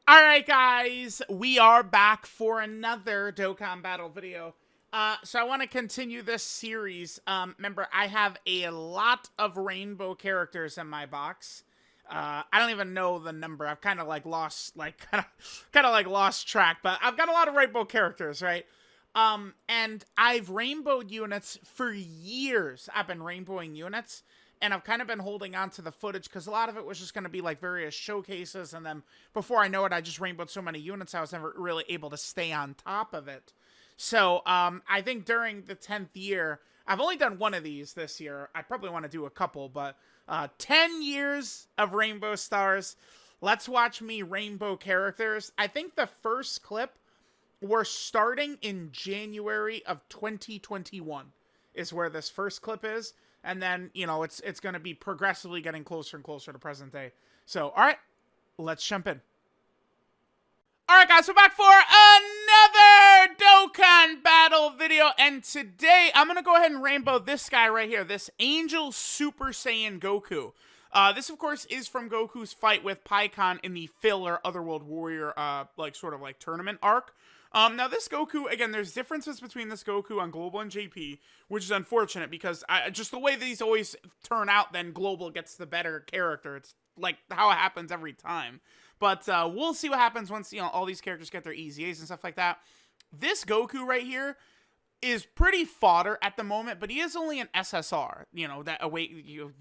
Alright guys, we are back for another Dokkan battle video. So I want to continue this series. Remember, I have a lot of rainbow characters in my box. I don't even know the number. I've kind of like lost, lost track, but I've got a lot of rainbow characters, right? And I've rainbowed units for years. I've been rainbowing units. And I've kind of been holding on to the footage because a lot of it was just going to be like various showcases. And then before I know it, I just rainbowed so many units, I was never really able to stay on top of it. So I think during the 10th year, I've only done one of these this year. I probably want to do a couple, but 10 years of Rainbow Stars. Let's watch me rainbow characters. I think the first clip, we're starting in January of 2021 is where this first clip is. And then, you know, it's going to be progressively getting closer and closer to present day. So, all right, let's jump in. All right, guys, we're back for another Dokkan battle video. And today, I'm going to go ahead and rainbow this guy right here, this Angel Super Saiyan Goku. This, of course, is from Goku's fight with Pikkon in the filler Otherworld Warrior, tournament arc. Now this Goku, again, there's differences between this Goku on Global and JP, which is unfortunate because just the way these always turn out, then Global gets the better character. It's like how it happens every time. But we'll see what happens once, you know, all these characters get their EZAs and stuff like that. This Goku right here is pretty fodder at the moment, but he is only an SSR, you know, that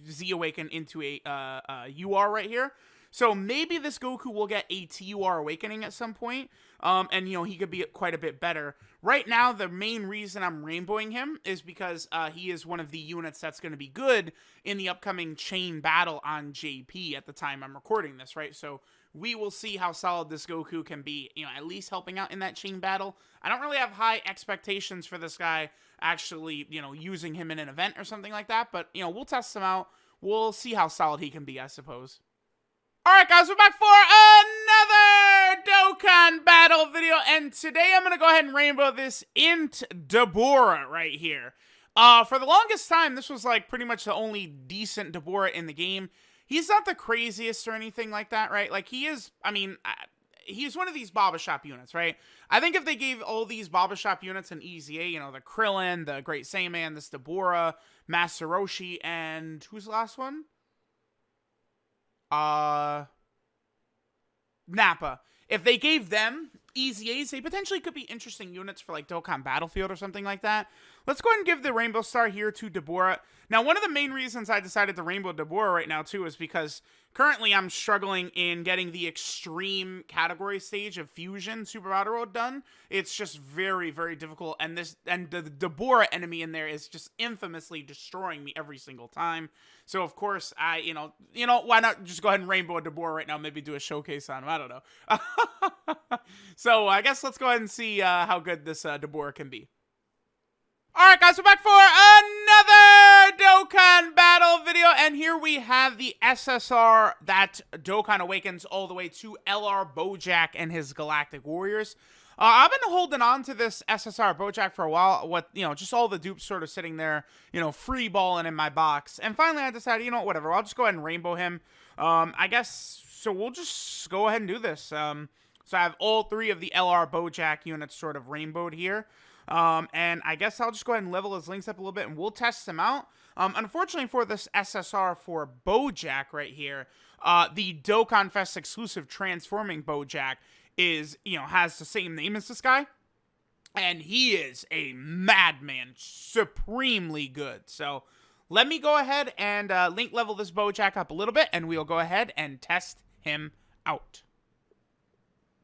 Z awaken into a UR right here. So maybe this Goku will get a TUR awakening at some point, and, you know, he could be quite a bit better. Right now, the main reason I'm rainbowing him is because he is one of the units that's going to be good in the upcoming chain battle on JP at the time I'm recording this, right? So we will see how solid this Goku can be, you know, at least helping out in that chain battle. I don't really have high expectations for this guy actually, you know, using him in an event or something like that, but, you know, we'll test him out. We'll see how solid he can be, I suppose. Alright guys, we're back for another Dokkan battle video, and today I'm going to go ahead and rainbow this Int Dabura right here. For the longest time, this was like pretty much the only decent Dabura in the game. He's not the craziest or anything like that, right? Like he is, I mean, he's one of these Baba Shop units, right? I think if they gave all these Baba Shop units an EZA, you know, the Krillin, the Great Saiyaman, this Dabura, Master Roshi, and who's the last one? Nappa. If they gave them EZAs, they potentially could be interesting units for like Dokkan Battlefield or something like that. Let's go ahead and give the Rainbow Star here to Dabura. Now, one of the main reasons I decided to Rainbow Dabura right now too is because currently I'm struggling in getting the extreme category stage of Fusion Super Battle Road done. It's just very, very difficult, and the Dabura enemy in there is just infamously destroying me every single time. So of course you know, why not just go ahead and Rainbow Dabura right now? Maybe do a showcase on him. I don't know. So I guess let's go ahead and see how good this Dabura can be. Alright guys, we're back for another Dokkan battle video, and here we have the SSR that Dokkan awakens all the way to LR Bojack and his Galactic Warriors. I've been holding on to this SSR Bojack for a while, with, you know, just all the dupes sort of sitting there, you know, free balling in my box, and finally I decided, you know, whatever, I'll just go ahead and rainbow him. I guess, so we'll just go ahead and do this. So I have all three of the LR Bojack units sort of rainbowed here. And I guess I'll just go ahead and level his links up a little bit and we'll test them out. Unfortunately for this SSR for Bojack right here, the Dokkan Fest exclusive Transforming Bojack is, you know, has the same name as this guy. And he is a madman, supremely good. So let me go ahead and link level this Bojack up a little bit, and we'll go ahead and test him out.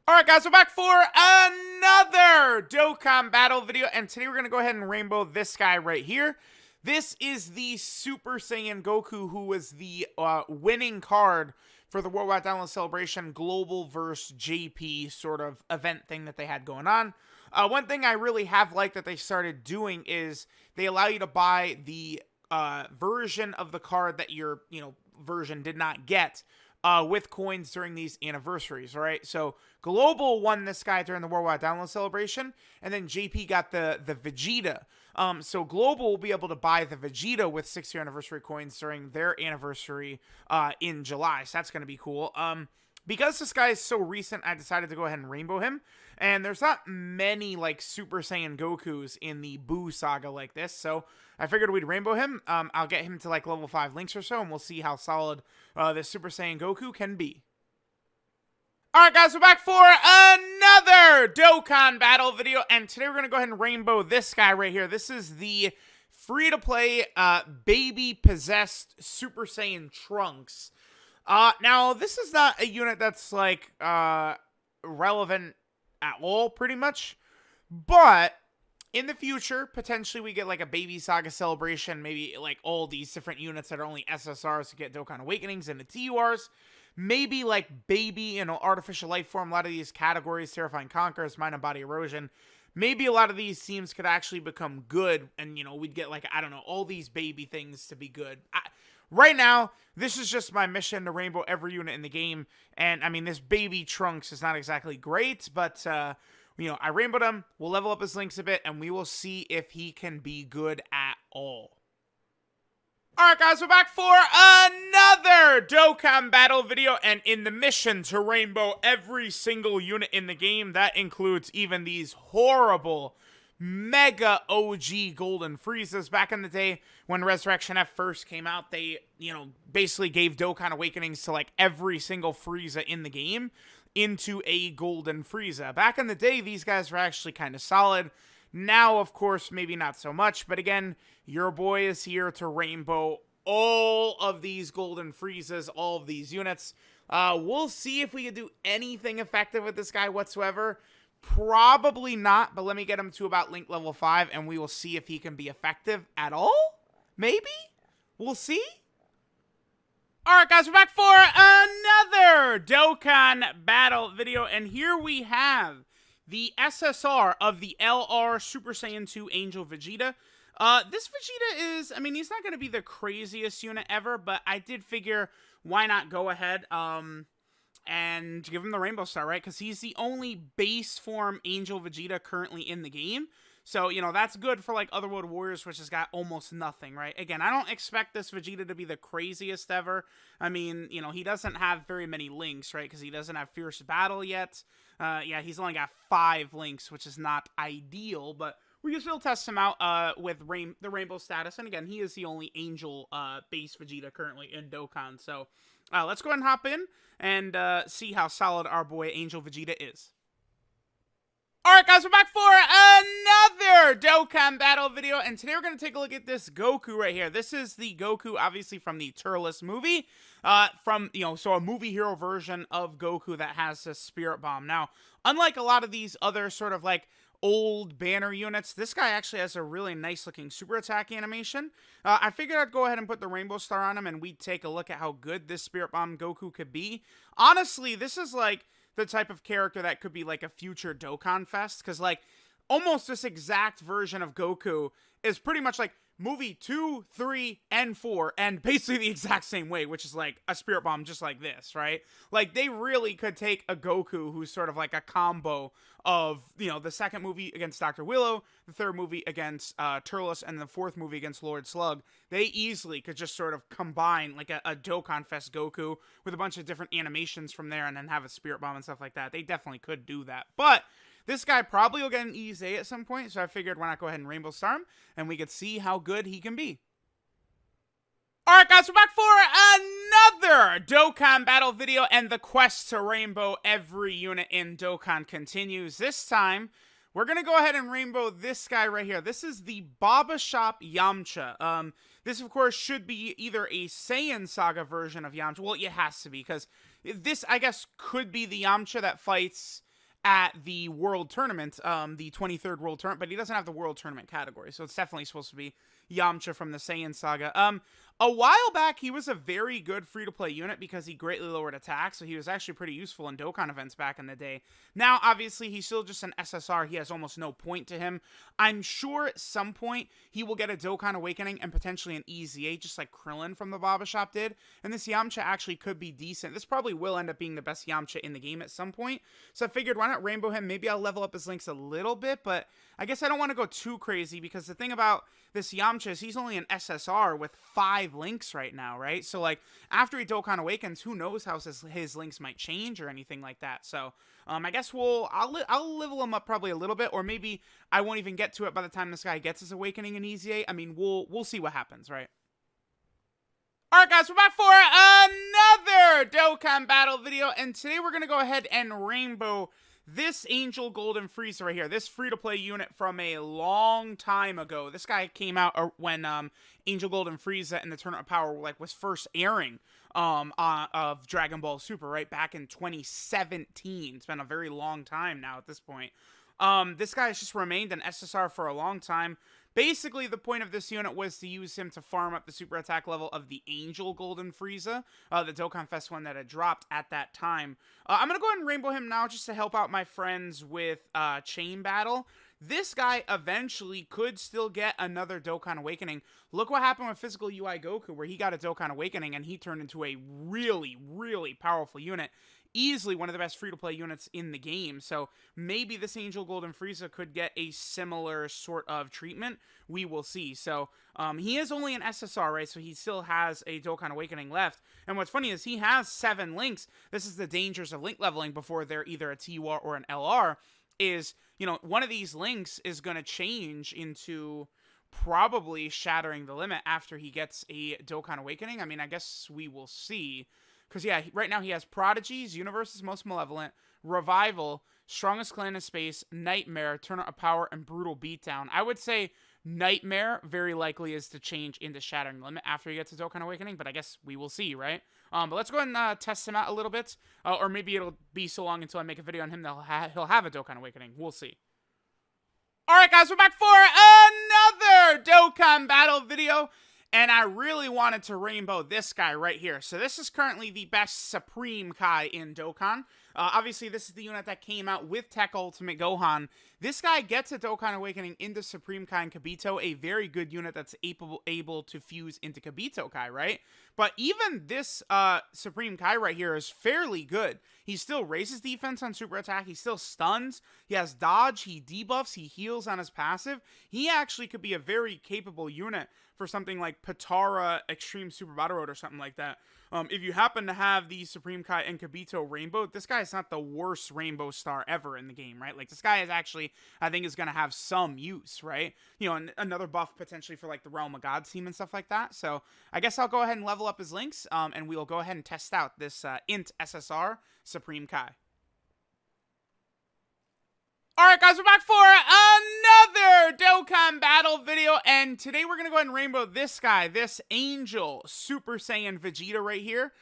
Alright guys, we're back for another Dokkan battle video, and today we're going to go ahead and rainbow this guy right here. This is the Super Saiyan Goku, who was the winning card for the Worldwide Download Celebration Global vs. JP sort of event thing that they had going on. One thing I really have liked that they started doing is they allow you to buy the version of the card that your, you know, version did not get with coins during these anniversaries, right? So Global won this guy during the Worldwide Download Celebration, and then JP got the Vegeta. So Global will be able to buy the Vegeta with 6-year anniversary coins during their anniversary in July. So that's going to be cool. because this guy is so recent, I decided to go ahead and rainbow him. And there's not many, like, Super Saiyan Gokus in the Buu Saga like this, so I figured we'd rainbow him. I'll get him to, like, level 5 links or so, and we'll see how solid this Super Saiyan Goku can be. Alright guys, we're back for another Dokkan battle video, and today we're going to go ahead and rainbow this guy right here. This is the free-to-play baby-possessed Super Saiyan Trunks. Now, this is not a unit that's, like, relevant at all, pretty much, but in the future, potentially we get, like, a Baby Saga celebration, maybe, like, all these different units that are only SSRs to get Dokkan Awakenings and the TURs. Maybe, like, baby, artificial life form, a lot of these categories, Terrifying Conquerors, Mind and Body Erosion. Maybe a lot of these teams could actually become good, and, we'd get, like, I don't know, all these baby things to be good. Right now, this is just my mission to rainbow every unit in the game, and, I mean, this baby Trunks is not exactly great, but, I rainbowed him, we'll level up his links a bit, and we will see if he can be good at all. Alright guys, we're back for another Dokkan battle video, and in the mission to rainbow every single unit in the game, that includes even these horrible Mega OG Golden Friezas. Back in the day, when Resurrection F first came out, they, basically gave Dokkan Awakenings to, like, every single Frieza in the game into a Golden Frieza. Back in the day, these guys were actually kind of solid. Now, of course, maybe not so much, but again, your boy is here to rainbow all of these Golden Friezas, all of these units. We'll see if we can do anything effective with this guy whatsoever. Probably not, but let me get him to about link level 5, and we will see if he can be effective at all? Maybe? We'll see? Alright guys, we're back for another Dokkan battle video, and here we have the SSR of the LR Super Saiyan 2 Angel Vegeta. This Vegeta is, I mean, he's not going to be the craziest unit ever, but I did figure, why not go ahead, and give him the Rainbow Star, right? Because he's the only base form Angel Vegeta currently in the game. So, that's good for, like, Otherworld Warriors, which has got almost nothing, right? Again, I don't expect this Vegeta to be the craziest ever. I mean, he doesn't have very many links, right? Because he doesn't have Fierce Battle yet. Yeah, he's only got 5 links, which is not ideal, but we can still test him out with the Rainbow status. And again, he is the only Angel base Vegeta currently in Dokkan. So, let's go ahead and hop in and see how solid our boy Angel Vegeta is. Alright guys, we're back for another Dokkan battle video, and today we're going to take a look at this Goku right here. This is the Goku, obviously, from the Turles movie, so a movie hero version of Goku that has a Spirit Bomb. Now, unlike a lot of these other sort of, like, old banner units, this guy actually has a really nice looking super attack animation. I figured I'd go ahead and put the Rainbow Star on him, and we'd take a look at how good this Spirit Bomb Goku could be. Honestly, this is, like, the type of character that could be like a future Dokkan Fest, because like almost this exact version of Goku is pretty much like movie 2, 3, and 4, and basically the exact same way, which is like a Spirit Bomb just like this, right? Like they really could take a Goku who's sort of like a combo of, the second movie against Dr. Willow, the third movie against Turles, and the fourth movie against Lord Slug. They easily could just sort of combine like a Dokkan Fest Goku with a bunch of different animations from there and then have a Spirit Bomb and stuff like that. They definitely could do that. But this guy probably will get an EZA at some point, so I figured why not go ahead and Rainbow Star him, and we could see how good he can be. Alright guys, we're back for another Dokkan battle video, and the quest to rainbow every unit in Dokkan continues. This time, we're going to go ahead and rainbow this guy right here. This is the Bojack Yamcha. This, of course, should be either a Saiyan Saga version of Yamcha. Well, it has to be, because this, I guess, could be the Yamcha that fights at the World Tournament, the 23rd World Tournament, but he doesn't have the World Tournament category, so it's definitely supposed to be Yamcha from the Saiyan Saga. A while back, he was a very good free-to-play unit because he greatly lowered attack, so he was actually pretty useful in Dokkan events back in the day. Now, obviously, he's still just an SSR. He has almost no point to him. I'm sure at some point he will get a Dokkan Awakening and potentially an EZA, just like Krillin from the Bojack did, and this Yamcha actually could be decent. This probably will end up being the best Yamcha in the game at some point, so I figured why not rainbow him? Maybe I'll level up his links a little bit, but I guess I don't want to go too crazy because the thing about this Yamcha is he's only an SSR with 5 5 links right now, right? So, like, after he Dokkan Awakens, who knows how his links might change or anything like that. So, I guess I'll level him up probably a little bit, or maybe I won't even get to it by the time this guy gets his Awakening in Easy 8. I mean, we'll see what happens, right? Alright guys, we're back for another Dokkan battle video, and today we're going to go ahead and rainbow this Angel Golden Frieza right here, this free-to-play unit from a long time ago. This guy came out when Angel Golden Frieza and the Tournament of Power was first airing of Dragon Ball Super, right, back in 2017. It's been a very long time now at this point. This guy has just remained an SSR for a long time. Basically, the point of this unit was to use him to farm up the super attack level of the Angel Golden Frieza, the Dokkan Fest one that had dropped at that time. I'm going to go ahead and rainbow him now just to help out my friends with Chain Battle. This guy eventually could still get another Dokkan Awakening. Look what happened with Physical UI Goku, where he got a Dokkan Awakening and he turned into a really, really powerful unit. Easily one of the best free-to-play units in the game, so maybe this Angel Golden Frieza could get a similar sort of treatment. We will see. So, he is only an SSR, right, so he still has a Dokkan Awakening left, and what's funny is he has 7 links. This is the dangers of link leveling before they're either a TUR or an LR, is, you know, one of these links is going to change into probably shattering the limit after he gets a Dokkan Awakening. I mean, I guess we will see. Because, yeah, right now he has Prodigies, Universe's Most Malevolent, Revival, Strongest Clan in Space, Nightmare, Tournament of Power, and Brutal Beatdown. I would say Nightmare very likely is to change into Shattering the Limit after he gets a Dokkan Awakening, but I guess we will see, right? But let's go ahead and test him out a little bit. Or maybe it'll be so long until I make a video on him that he'll have a Dokkan Awakening. We'll see. Alright guys, we're back for another Dokkan battle video. And I really wanted to rainbow this guy right here. So this is currently the best Supreme Kai in Dokkan. Obviously, this is the unit that came out with Tech Ultimate Gohan. This guy gets a Dokkan Awakening into Supreme Kai and Kibito, a very good unit that's able to fuse into Kibito Kai, right? But even this Supreme Kai right here is fairly good. He still raises defense on super attack. He still stuns. He has dodge. He debuffs. He heals on his passive. He actually could be a very capable unit for something like Patara Extreme Super Battle Road or something like that. If you happen to have the Supreme Kai and Kibito rainbow, this guy is not the worst rainbow star ever in the game, right? Like, this guy is actually, I think, is going to have some use, right? You know, another buff potentially for, like, the Realm of Gods team and stuff like that. So, I guess I'll go ahead and level up his links, and we'll go ahead and test out this Int SSR Supreme Kai. Alright guys, we're back for another Dokkan battle video, and today we're going to go ahead and rainbow this guy, this Angel Super Saiyan Vegeta right here.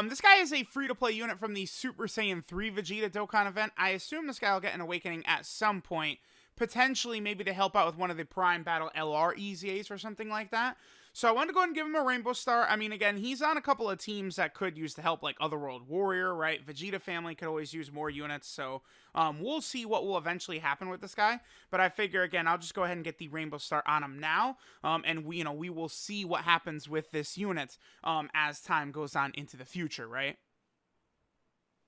This guy is a free-to-play unit from the Super Saiyan 3 Vegeta Dokkan event. I assume this guy will get an Awakening at some point, potentially maybe to help out with one of the Prime Battle LR EZAs or something like that. So I wanted to go ahead and give him a Rainbow Star. I mean, again, he's on a couple of teams that could use the help, like Otherworld Warrior, right? Vegeta family could always use more units, so we'll see what will eventually happen with this guy. But I figure, again, I'll just go ahead and get the Rainbow Star on him now, and we will see what happens with this unit as time goes on into the future, right?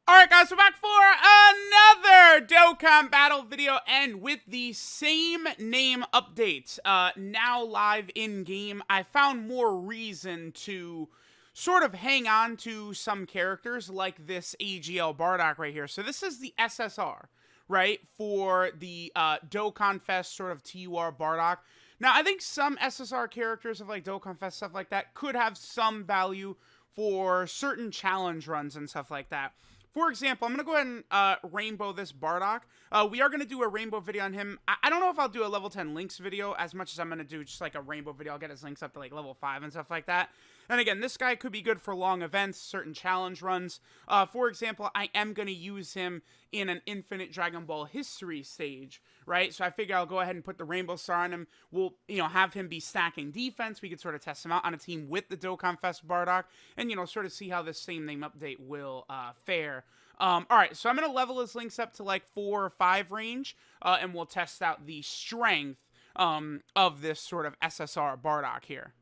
Alright guys, we're back for another Dokkan battle video, and with the same name update, now live in-game, I found more reason to sort of hang on to some characters like this AGL Bardock right here. So this is the SSR, right, for the Dokkan Fest sort of TUR Bardock. Now, I think some SSR characters of like Dokkan Fest, stuff like that, could have some value for certain challenge runs and stuff like that. For example, I'm going to go ahead and rainbow this Bardock. We are going to do a rainbow video on him. I don't know if I'll do a level 10 links video as much as I'm going to do just like a rainbow video. I'll get his links up to like level 5 and stuff like that. And again, this guy could be good for long events, certain challenge runs. For example, I am going to use him in an Infinite Dragon Ball History stage, right? So I figure I'll go ahead and put the Rainbow Star on him. We'll, have him be stacking defense. We could sort of test him out on a team with the Dokkan Fest Bardock and, sort of see how this same name update will fare. Alright, so I'm going to level his links up to like 4 or 5 range, and we'll test out the strength of this sort of SSR Bardock here.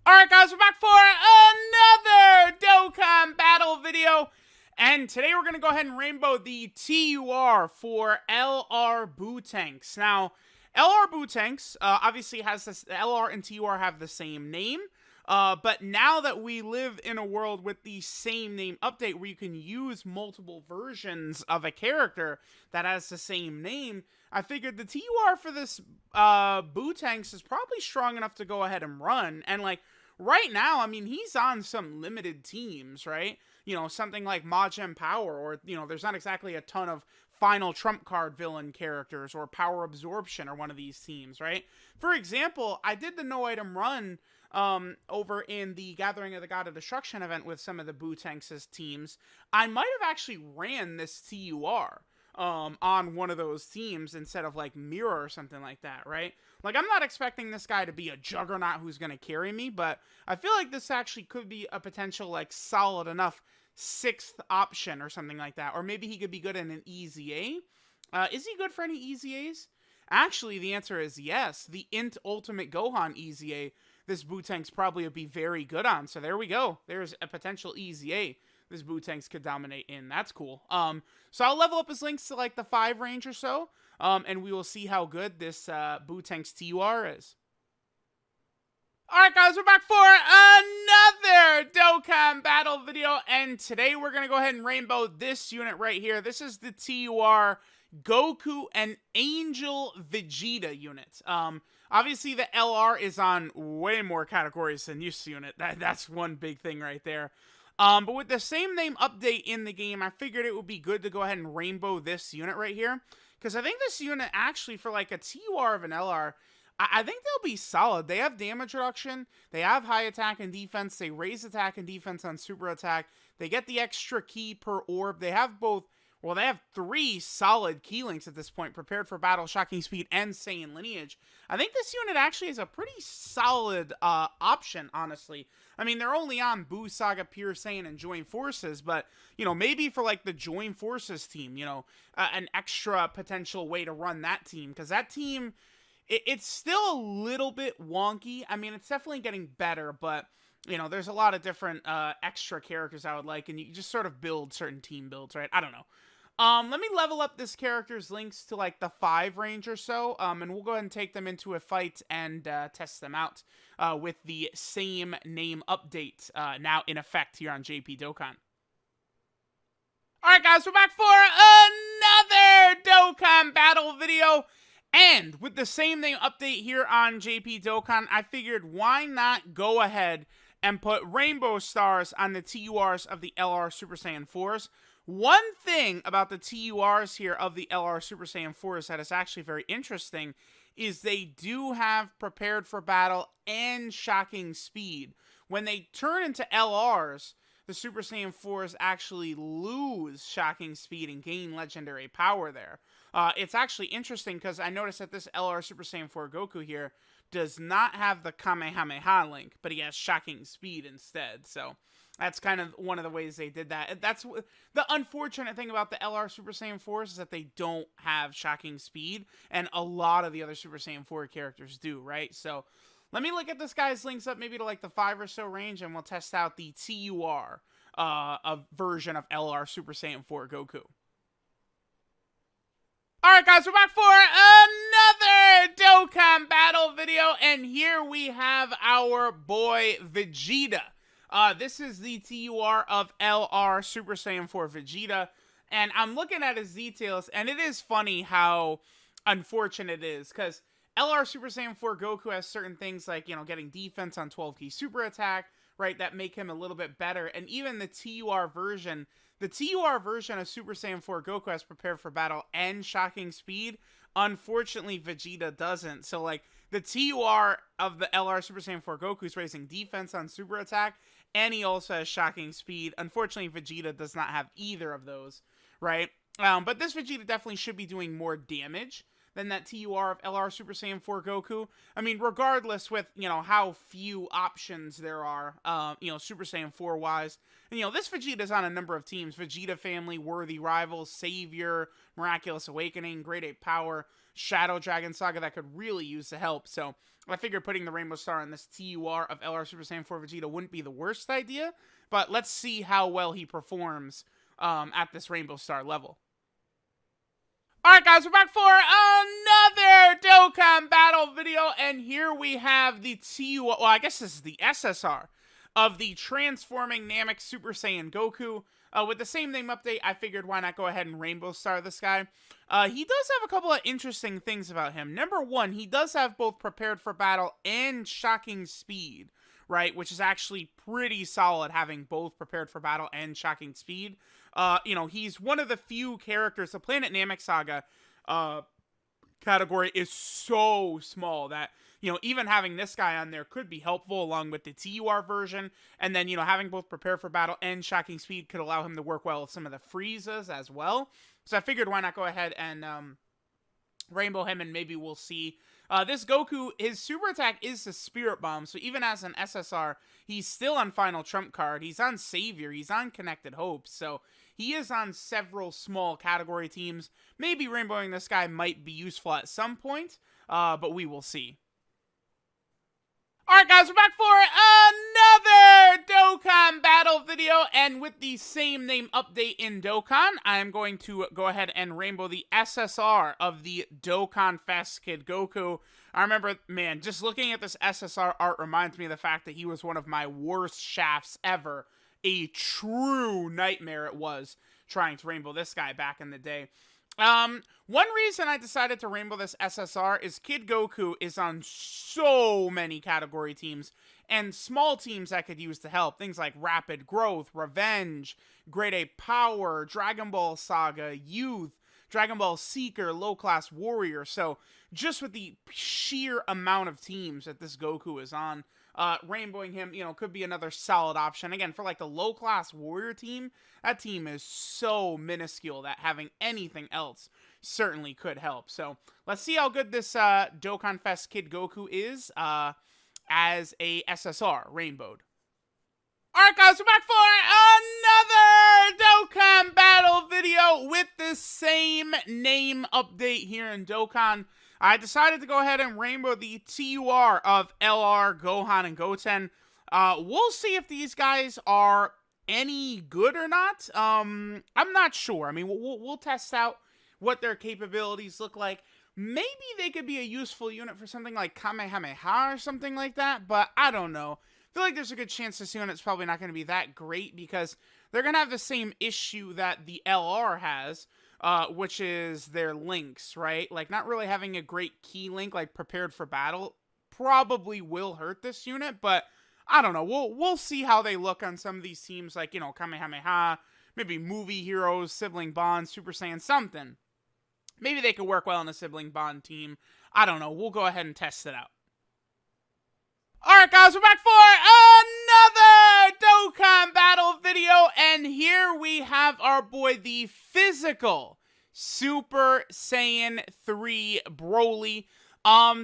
Alright guys, we're back for another Dokkan battle video, and today we're going to go ahead and rainbow the TUR for LR Bootenks. Now, LR Bootenks obviously has this, LR and TUR have the same name, But now that we live in a world with the same name update where you can use multiple versions of a character that has the same name, I figured the TUR for this Bootanks is probably strong enough to go ahead and run. And like right now, I mean, he's on some limited teams, right? You know, something like Majin Power, or, you know, there's not exactly a ton of final trump card villain characters, or Power Absorption or one of these teams, right? For example, I did the no item run over in the Gathering of the God of Destruction event with some of the Bootanks' teams. I might have actually ran this TUR on one of those teams instead of like Mirror or something like that, right? Like, I'm not expecting this guy to be a juggernaut who's going to carry me, but I feel like this actually could be a potential, like, solid enough 6th option or something like that. Or maybe he could be good in an EZA. Is he good for any EZAs? Actually, the answer is yes. The Int Ultimate Gohan EZA, this Bootanks probably would be very good on. So there we go. There's a potential EZA this Bootanks could dominate in. That's cool. So I'll level up his links to like the 5 range or so. And we will see how good this Bootanks TUR is. Alright guys, we're back for another Dokkan battle video, and today we're going to go ahead and rainbow this unit right here. This is the TUR Goku and Angel Vegeta unit. Obviously the LR is on way more categories than this unit. That's one big thing right there. But with the same name update in the game, I figured it would be good to go ahead and rainbow this unit right here. Because I think this unit actually, for like a TUR of an LR, I think they'll be solid. They have damage reduction, they have high attack and defense, they raise attack and defense on super attack, they get the extra key per orb, they have both, well, they have 3 solid key links at this point, Prepared for Battle, Shocking Speed, and Saiyan Lineage. I think this unit actually is a pretty solid option, honestly. I mean, they're only on Buu Saga, Pure Saiyan, and Join Forces, but, you know, maybe for, like, the Join Forces team, you know, an extra potential way to run that team, because that team, it's still a little bit wonky. I mean, it's definitely getting better, but, you know, there's a lot of different extra characters I would like, and you just sort of build certain team builds, right? I don't know. Let me level up this character's links to like the 5 range or so, and we'll go ahead and take them into a fight and test them out with the same name update now in effect here on JP Dokkan. Alright guys, we're back for another Dokkan battle video, and with the same name update here on JP Dokkan, I figured why not go ahead and put rainbow stars on the TURs of the LR Super Saiyan 4s. One thing about the TURs here of the LR Super Saiyan 4s that is actually very interesting is they do have Prepared for Battle and Shocking Speed. When they turn into LRs, the Super Saiyan 4s actually lose Shocking Speed and gain Legendary Power there. It's actually interesting because I noticed that this LR Super Saiyan 4 Goku here does not have the Kamehameha link, but he has Shocking Speed instead, so that's kind of one of the ways they did that. That's the unfortunate thing about the LR Super Saiyan 4s is that they don't have Shocking Speed, and a lot of the other Super Saiyan 4 characters do, right? So let me look at this guy's links up maybe to like the 5 or so range, and we'll test out the TUR version of LR Super Saiyan 4 Goku. Alright guys, we're back for another Dokkan battle video, and here we have our boy Vegeta. This is the TUR of LR Super Saiyan 4 Vegeta, and I'm looking at his details, and it is funny how unfortunate it is, because LR Super Saiyan 4 Goku has certain things like, you know, getting defense on 12 key super attack, right, that make him a little bit better, and even the TUR version of Super Saiyan 4 Goku has Prepared for Battle and Shocking Speed. Unfortunately, Vegeta doesn't. So, like, the TUR of the LR Super Saiyan 4 Goku is raising defense on super attack, and he also has Shocking Speed. Unfortunately, Vegeta does not have either of those, right? But this Vegeta definitely should be doing more damage than that TUR of LR Super Saiyan 4 Goku. I mean, regardless with, you know, how few options there are, you know, Super Saiyan 4 wise. And, you know, this Vegeta's on a number of teams. Vegeta Family, Worthy Rivals, Savior, Miraculous Awakening, Great Ape Power, Shadow Dragon Saga that could really use the help. So I figured putting the Rainbow Star on this TUR of LR Super Saiyan 4 Vegeta wouldn't be the worst idea. But let's see how well he performs at this Rainbow Star level. Alright guys, we're back for another Dokkan battle video, and here we have the TUR, well I guess this is the SSR, of the transforming Namek Super Saiyan Goku. With the same name update, I figured why not go ahead and Rainbow Star this guy. He does have a couple of interesting things about him. Number one, he does have both Prepared for Battle and Shocking Speed, right? Which is actually pretty solid, having both Prepared for Battle and Shocking Speed. You know, he's one of the few characters, the Planet Namek Saga category is so small that, you know, even having this guy on there could be helpful along with the TUR version. And then, you know, having both Prepare for Battle and Shocking Speed could allow him to work well with some of the Friezas as well. So I figured why not go ahead and rainbow him, and maybe we'll see. This Goku, his super attack is the Spirit Bomb, so even as an SSR, he's still on Final Trump Card, he's on Savior, he's on Connected Hope, so he is on several small category teams. Maybe rainbowing this guy might be useful at some point, but we will see. Alright guys, we're back for another Dokkan battle video, and with the same name update in Dokkan, I am going to go ahead and rainbow the SSR of the Dokkan Fest Kid Goku. I remember, man, just looking at this SSR art reminds me of the fact that he was one of my worst shafts ever. A true nightmare it was trying to rainbow this guy back in the day. One reason I decided to rainbow this SSR is Kid Goku is on so many category teams and small teams that could use to help. Things like Rapid Growth, Revenge, Great Ape Power, Dragon Ball Saga, Youth, Dragon Ball Seeker, Low Class Warrior. So just with the sheer amount of teams that this Goku is on, rainbowing him, you know, could be another solid option. Again, for like the low class warrior team, that team is so minuscule that having anything else certainly could help. So let's see how good this Dokkan Fest Kid Goku is as a SSR rainbowed. Alright guys, we're back for another Dokkan battle video with the same name update here in Dokkan. I decided to go ahead and rainbow the TUR of LR, Gohan, and Goten. We'll see if these guys are any good or not. I'm not sure. I mean, we'll test out what their capabilities look like. Maybe they could be a useful unit for something like Kamehameha or something like that, but I don't know. I feel like there's a good chance this unit's probably not going to be that great because they're going to have the same issue that the LR has, which is their links, right? Like, not really having a great key link, like Prepared for Battle, probably will hurt this unit, but I don't know. We'll see how they look on some of these teams, like, you know, Kamehameha, maybe Movie Heroes, Sibling Bond, Super Saiyan, something. Maybe they could work well in a Sibling Bond team. I don't know. We'll go ahead and test it out. Alright guys, we're back for another Dokkan battle video, and here we have our boy, the physical Super Saiyan 3 Broly.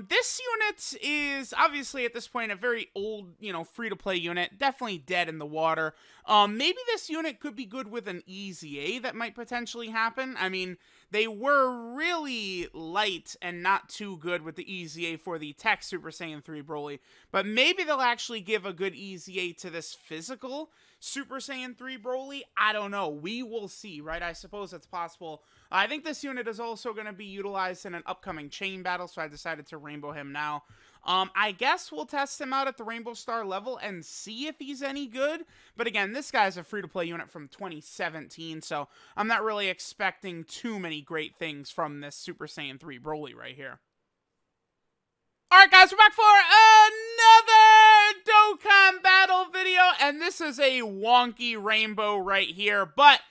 This unit is obviously at this point a very old, you know, free-to-play unit, definitely dead in the water. Maybe this unit could be good with an EZA that might potentially happen. I mean, they were really light and not too good with the EZA for the tech Super Saiyan 3 Broly, but maybe they'll actually give a good EZA to this physical Super Saiyan 3 Broly. I don't know. We will see, right? I suppose it's possible. I think this unit is also going to be utilized in an upcoming chain battle, so I decided to rainbow him now. I guess we'll test him out at the Rainbow Star level and see if he's any good. But again, this guy's a free-to-play unit from 2017, so I'm not really expecting too many great things from this Super Saiyan 3 Broly right here. Alright guys, we're back for another Dokkan battle video, and this is a wonky rainbow right here, but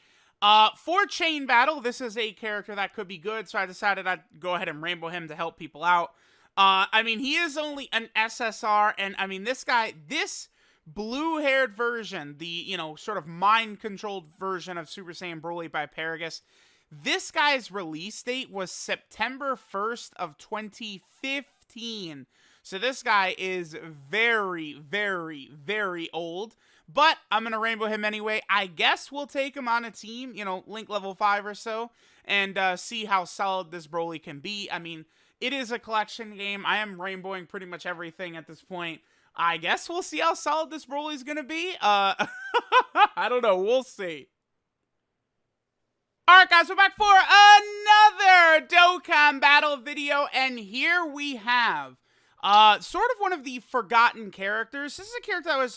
for chain battle, this is a character that could be good, so I decided I'd go ahead and rainbow him to help people out. I mean, he is only an SSR, and I mean, this guy, this blue-haired version, the, you know, sort of mind-controlled version of Super Saiyan Broly by Paragus, this guy's release date was September 1st of 2015. So this guy is very, very, very old, but I'm going to rainbow him anyway. I guess we'll take him on a team, you know, Link level 5 or so, and see how solid this Broly can be. I mean, it is a collection game. I am rainbowing pretty much everything at this point. I guess we'll see how solid this Broly's gonna be. I don't know. We'll see. Alright guys, we're back for another Dokkan battle video, and here we have sort of one of the forgotten characters. This is a character that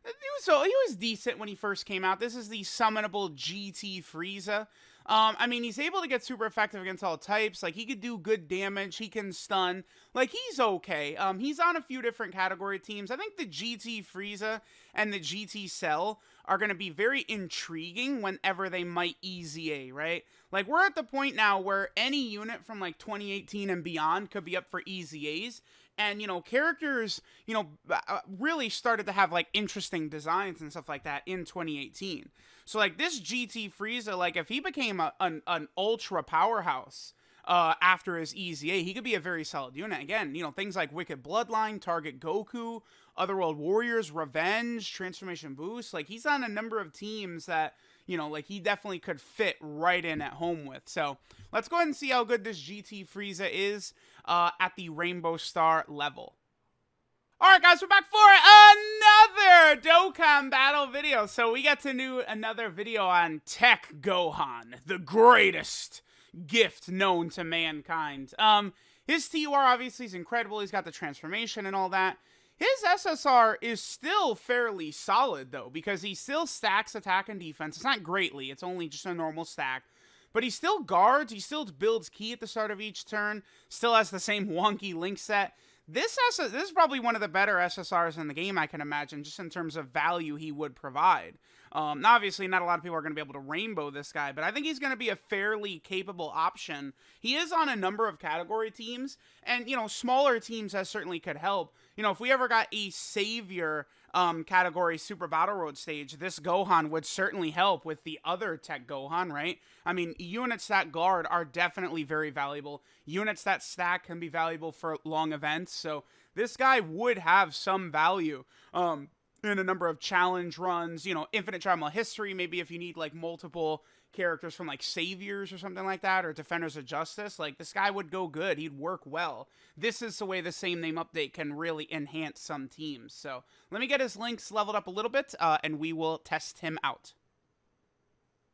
he was decent when he first came out. This is the summonable GT Frieza. I mean, he's able to get super effective against all types. Like, he could do good damage, he can stun. Like, he's okay. He's on a few different category teams. I think the GT Frieza and the GT Cell are going to be very intriguing whenever they might EZA, right? Like, we're at the point now where any unit from, like, 2018 and beyond could be up for EZAs. And, you know, characters, you know, really started to have, like, interesting designs and stuff like that in 2018. So, like, this GT Frieza, like, if he became an ultra powerhouse after his EZA, he could be a very solid unit. Again, you know, things like Wicked Bloodline, Target Goku, Otherworld Warriors, Revenge, Transformation Boost. Like, he's on a number of teams that, you know, like, he definitely could fit right in at home with. So, let's go ahead and see how good this GT Frieza is at the Rainbow Star level. Alright guys, we're back for another Dokkan battle video. So we got to do another video on Tech Gohan, the greatest gift known to mankind. His TUR obviously is incredible. He's got the transformation and all that. His SSR is still fairly solid though, because he still stacks attack and defense. It's not greatly, it's only just a normal stack. But he still guards, he still builds ki at the start of each turn, still has the same wonky link set. This is probably one of the better SSRs in the game, I can imagine, just in terms of value he would provide. Now, obviously, not a lot of people are going to be able to rainbow this guy, but I think he's going to be a fairly capable option. He is on a number of category teams, and, you know, smaller teams that certainly could help. You know, if we ever got a savior category Super Battle Road stage, this Gohan would certainly help with the other Tech Gohan, right? I mean, units that guard are definitely very valuable. Units that stack can be valuable for long events, so this guy would have some value in a number of challenge runs, you know, infinite tribal history, maybe if you need, like, multiple characters from, like, Saviors or something like that, or Defenders of Justice. Like, this guy would go good. He'd work well. This is the way the same name update can really enhance some teams. So, let me get his links leveled up a little bit, and we will test him out.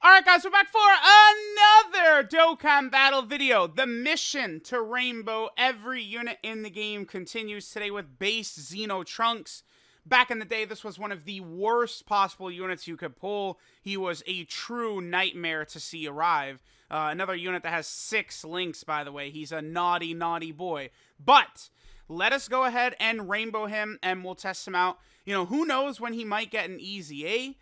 Alright guys, we're back for another Dokkan battle video. The mission to rainbow every unit in the game continues today with base Xeno Trunks. Back in the day, this was one of the worst possible units you could pull. He was a true nightmare to see arrive. Another unit that has 6 links, by the way. He's a naughty, naughty boy. But let us go ahead and rainbow him, and we'll test him out. You know, who knows when he might get an EZA?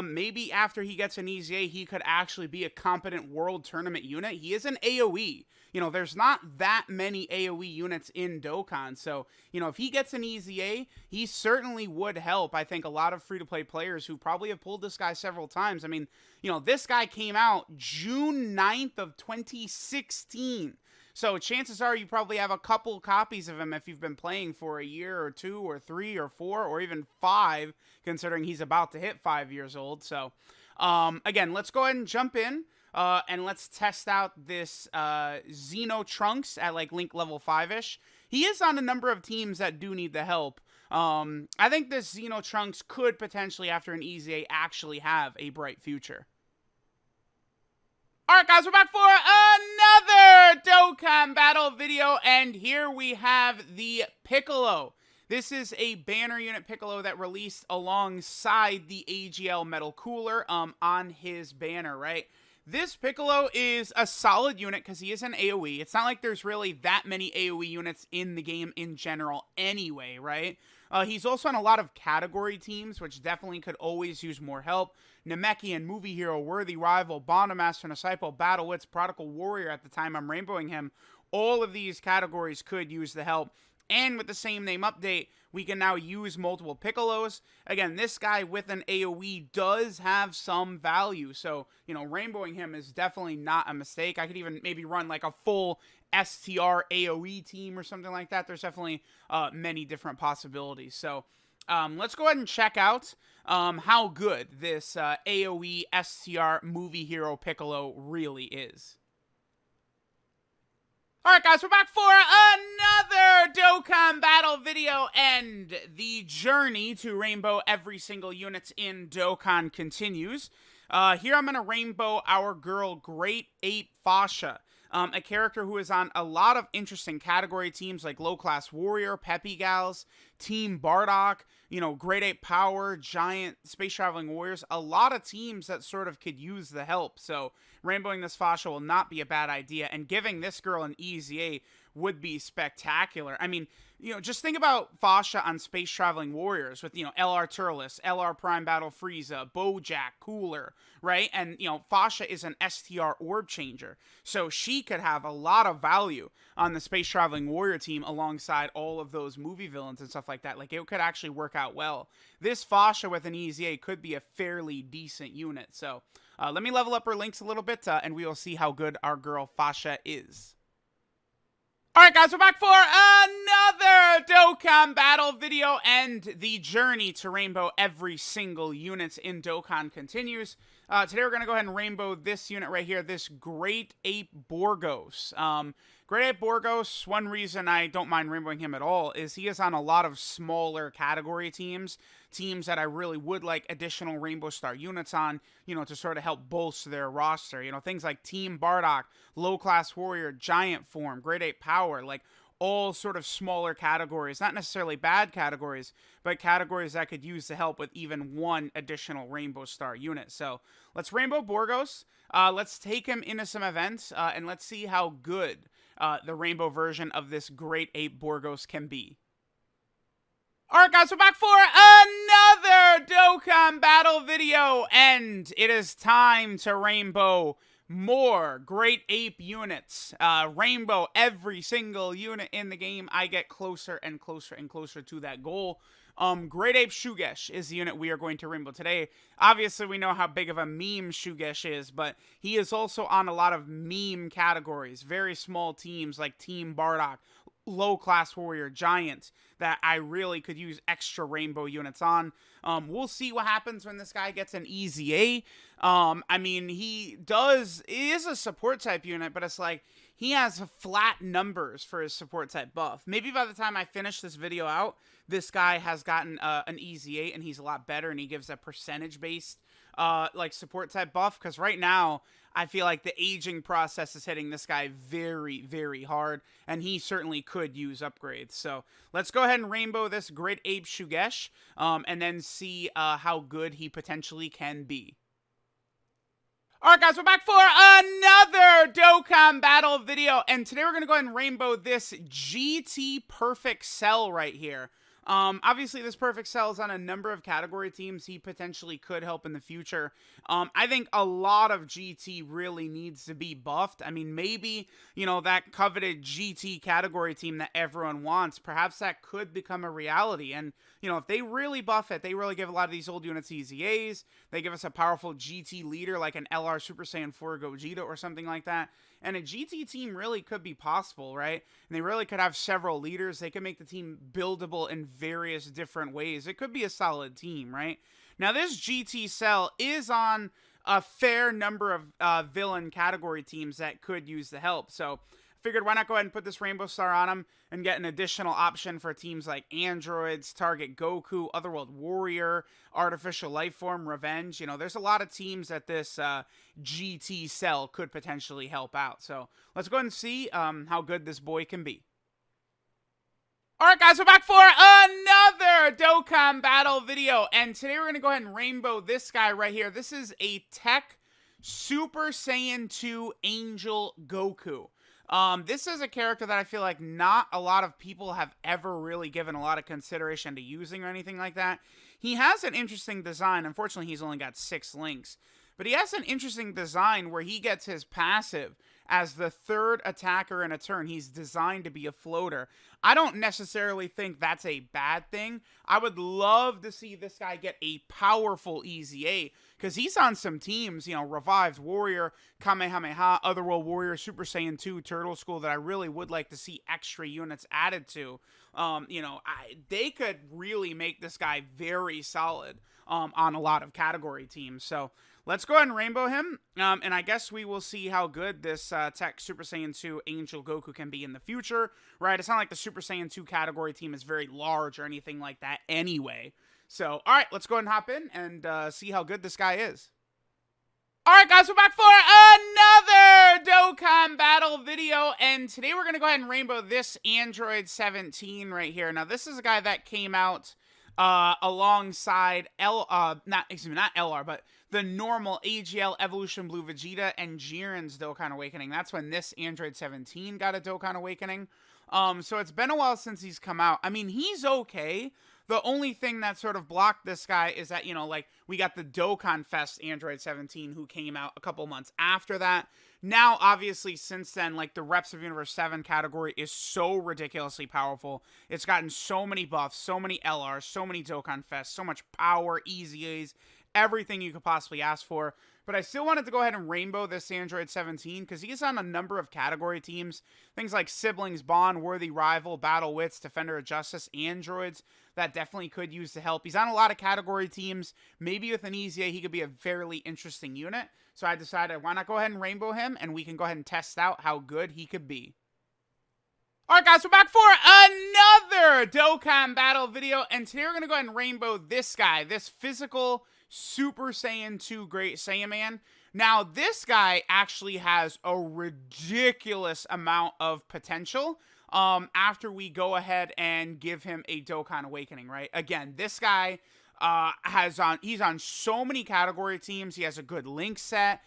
Maybe after he gets an EZA, he could actually be a competent World Tournament unit. He is an AoE. You know, there's not that many AoE units in Dokkan, so, you know, if he gets an EZA, he certainly would help, I think, a lot of free-to-play players who probably have pulled this guy several times. I mean, you know, this guy came out June 9th of 2016. So chances are you probably have a couple copies of him if you've been playing for a year or 2 or 3 or 4 or even 5, considering he's about to hit 5 years old. So, again, let's go ahead and jump in. And let's test out this Xeno Trunks at, like, link level 5-ish. He is on a number of teams that do need the help. I think this Xeno Trunks could potentially, after an EZA, actually have a bright future. Alright guys, we're back for another Dokkan battle video, and here we have the Piccolo. This is a banner unit Piccolo that released alongside the AGL Metal Cooler on his banner, right? This Piccolo is a solid unit because he is an AoE. It's not like there's really that many AoE units in the game in general anyway, right? He's also on a lot of category teams, which definitely could always use more help. Namekian, Movie Hero, Worthy Rival, Bondamaster, Disciple, Battle Wits, Prodigal Warrior at the time I'm rainbowing him. All of these categories could use the help. And with the same name update, we can now use multiple Piccolos. Again, this guy with an AoE does have some value. So, you know, rainbowing him is definitely not a mistake. I could even maybe run like a full STR AoE team or something like that. There's definitely many different possibilities. So, let's go ahead and check out how good this AoE STR Movie Hero Piccolo really is. Alright guys, we're back for another Dokkan battle video, and the journey to rainbow every single unit in Dokkan continues. Here I'm going to rainbow our girl, Great Ape Fasha. A character who is on a lot of interesting category teams like Low Class Warrior, Peppy Gals, Team Bardock, you know, Great Ape Power, Giant, Space Traveling Warriors. A lot of teams that sort of could use the help. So rainbowing this Fasha will not be a bad idea. And giving this girl an EZA would be spectacular. I mean, you know, just think about Fasha on Space Traveling Warriors with, you know, LR Turles, LR Prime Battle Frieza, Bojack, Cooler, right? And, you know, Fasha is an STR orb changer. So she could have a lot of value on the Space Traveling Warrior team alongside all of those movie villains and stuff like that. Like, it could actually work out well. This Fasha with an EZA could be a fairly decent unit. So let me level up her links a little bit and we will see how good our girl Fasha is. Alright guys, we're back for another Dokkan battle video, and the journey to rainbow every single unit in Dokkan continues. Today we're going to go ahead and rainbow this unit right here, this Great Ape Borgos. Great Ape Borgos, one reason I don't mind rainbowing him at all is he is on a lot of smaller category teams that I really would like additional Rainbow Star units on, you know, to sort of help bolster their roster. You know, things like Team Bardock, Low Class Warrior, Giant Form, Great Ape Power, like all sort of smaller categories, not necessarily bad categories, but categories that could use the help with even one additional Rainbow Star unit. So let's rainbow Borgos. Let's take him into some events, and let's see how good the rainbow version of this Great Ape Borgos can be. Alright guys, we're back for another Dokkan battle video, and it is time to rainbow more Great Ape units. Rainbow every single unit in the game. I get closer and closer and closer to that goal. Great Ape Shugesh is the unit we are going to rainbow today. Obviously, we know how big of a meme Shugesh is, but he is also on a lot of meme categories. Very small teams like Team Bardock, Low Class Warrior, Giant, that I really could use extra rainbow units on. We'll see what happens when this guy gets an EZA. I mean, he is a support type unit, but it's like, he has flat numbers for his support type buff. Maybe by the time I finish this video out, this guy has gotten an EZA and he's a lot better and he gives a percentage-based like support type buff, because right now I feel like the aging process is hitting this guy very, very hard, and he certainly could use upgrades. So let's go ahead and rainbow this Great Ape Shugesh, and then see how good he potentially can be. Alright guys, we're back for another Dokkan battle video, and today we're going to go ahead and rainbow this GT Perfect Cell right here. Obviously, this Perfect Cell is on a number of category teams. He potentially could help in the future. I think a lot of GT really needs to be buffed. I mean, maybe, you know, that coveted GT category team that everyone wants, perhaps that could become a reality. And, you know, if they really buff it, they really give a lot of these old units EZAs. They give us a powerful GT leader like an LR Super Saiyan 4 Gogeta or something like that. And a GT team really could be possible, right? And they really could have several leaders. They could make the team buildable in various different ways. It could be a solid team, right? Now, this GT Cell is on a fair number of villain category teams that could use the help. So figured why not go ahead and put this Rainbow Star on him and get an additional option for teams like Androids, Target Goku, Otherworld Warrior, Artificial Lifeform, Revenge. You know, there's a lot of teams that this GT Cell could potentially help out. So let's go ahead and see how good this boy can be. Alright guys, we're back for another Dokkan battle video, and today we're going to go ahead and rainbow this guy right here. This is a Tech Super Saiyan 2 Angel Goku. This is a character that I feel like not a lot of people have ever really given a lot of consideration to using or anything like that. He has an interesting design. Unfortunately, he's only got 6 links. But he has an interesting design where he gets his passive as the third attacker in a turn. He's designed to be a floater. I don't necessarily think that's a bad thing. I would love to see this guy get a powerful EZA, because he's on some teams, you know, Revived Warrior, Kamehameha, Otherworld Warrior, Super Saiyan 2, Turtle School, that I really would like to see extra units added to. You know, they could really make this guy very solid on a lot of category teams. So let's go ahead and rainbow him, and I guess we will see how good this Tech Super Saiyan 2 Angel Goku can be in the future, right? It's not like the Super Saiyan 2 category team is very large or anything like that anyway. So, alright, let's go ahead and hop in and see how good this guy is. Alright guys, we're back for another Dokkan battle video, and today we're going to go ahead and rainbow this Android 17 right here. Now this is a guy that came out alongside not LR, but the normal AGL Evolution Blue Vegeta and Jiren's Dokkan Awakening. That's when this Android 17 got a Dokkan Awakening. So it's been a while since he's come out. I mean, he's okay. The only thing that sort of blocked this guy is that, you know, like, we got the Dokkan Fest Android 17 who came out a couple months after that. Now, obviously, since then, like, the Reps of Universe 7 category is so ridiculously powerful. It's gotten so many buffs, so many LRs, so many Dokkan Fest, so much power, easy A's, everything you could possibly ask for. But I still wanted to go ahead and rainbow this Android 17 because he's on a number of category teams. Things like Siblings, Bond, Worthy Rival, Battle Wits, Defender of Justice, Androids. That definitely could use the help. He's on a lot of category teams. Maybe with an easy A, he could be a fairly interesting unit. So I decided, why not go ahead and rainbow him, and we can go ahead and test out how good he could be. Alright guys, we're back for another Dokkan battle video, and today we're going to go ahead and rainbow this guy, this physical Super Saiyan 2 Great Saiyaman. Now, this guy actually has a ridiculous amount of potential after we go ahead and give him a Dokkan Awakening, right? Again, this guy he's on so many category teams. He has a good link set.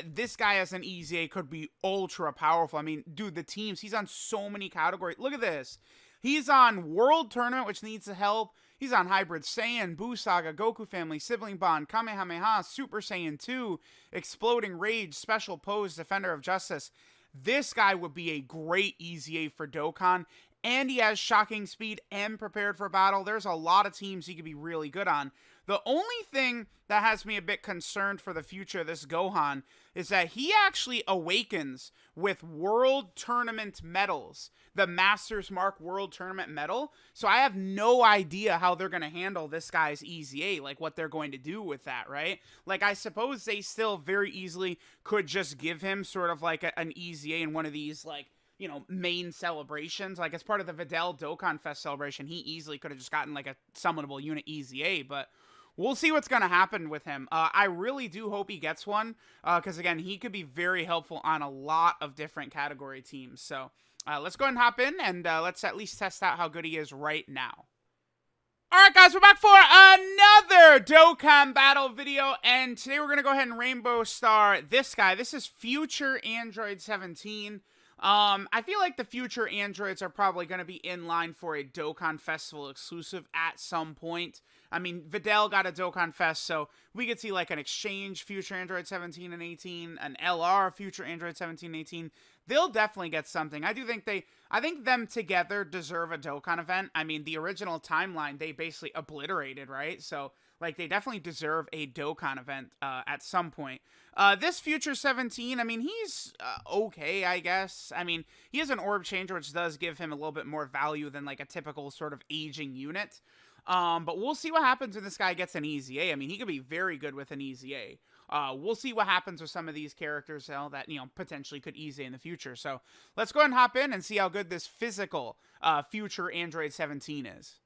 This guy as an easy A could be ultra powerful. I mean, dude, the teams, he's on so many categories. Look at this. He's on World Tournament, which needs the help. He's on Hybrid Saiyan, Buu Saga, Goku Family, Sibling Bond, Kamehameha, Super Saiyan 2, Exploding Rage, Special Pose, Defender of Justice. This guy would be a great easy A for Dokkan. And he has Shocking Speed and Prepared for Battle. There's a lot of teams he could be really good on. The only thing that has me a bit concerned for the future of this Gohan is that he actually awakens with World Tournament medals. The Master's Mark World Tournament medal. So I have no idea how they're going to handle this guy's easy A. Like, what they're going to do with that, right? Like, I suppose they still very easily could just give him sort of like an easy A in one of these, like, you know, main celebrations. Like, as part of the Videl Dokkan Fest celebration, he easily could have just gotten, like, a summonable unit easy A, but we'll see what's going to happen with him. I really do hope he gets one, because, again, he could be very helpful on a lot of different category teams. So, let's go ahead and hop in, and let's at least test out how good he is right now. Alright guys, we're back for another Dokkan battle video, and today we're going to go ahead and Rainbow Star this guy. This is Future Android 17. I feel like the future androids are probably going to be in line for a Dokkan Festival exclusive at some point. I mean, Videl got a Dokkan Fest, so we could see like an exchange Future Android 17 and 18, an LR Future Android 17 and 18. They'll definitely get something. I think them together deserve a Dokkan event. I mean, the original timeline, they basically obliterated, right? So, like, they definitely deserve a Dokkan event at some point. This Future 17, I mean, he's okay, I guess. I mean, he has an orb changer, which does give him a little bit more value than, like, a typical sort of aging unit. But we'll see what happens when this guy gets an easy A. I mean, he could be very good with an easy A. We'll see what happens with some of these characters that, you know, potentially could easy in the future. So let's go ahead and hop in and see how good this physical Future Android 17 is.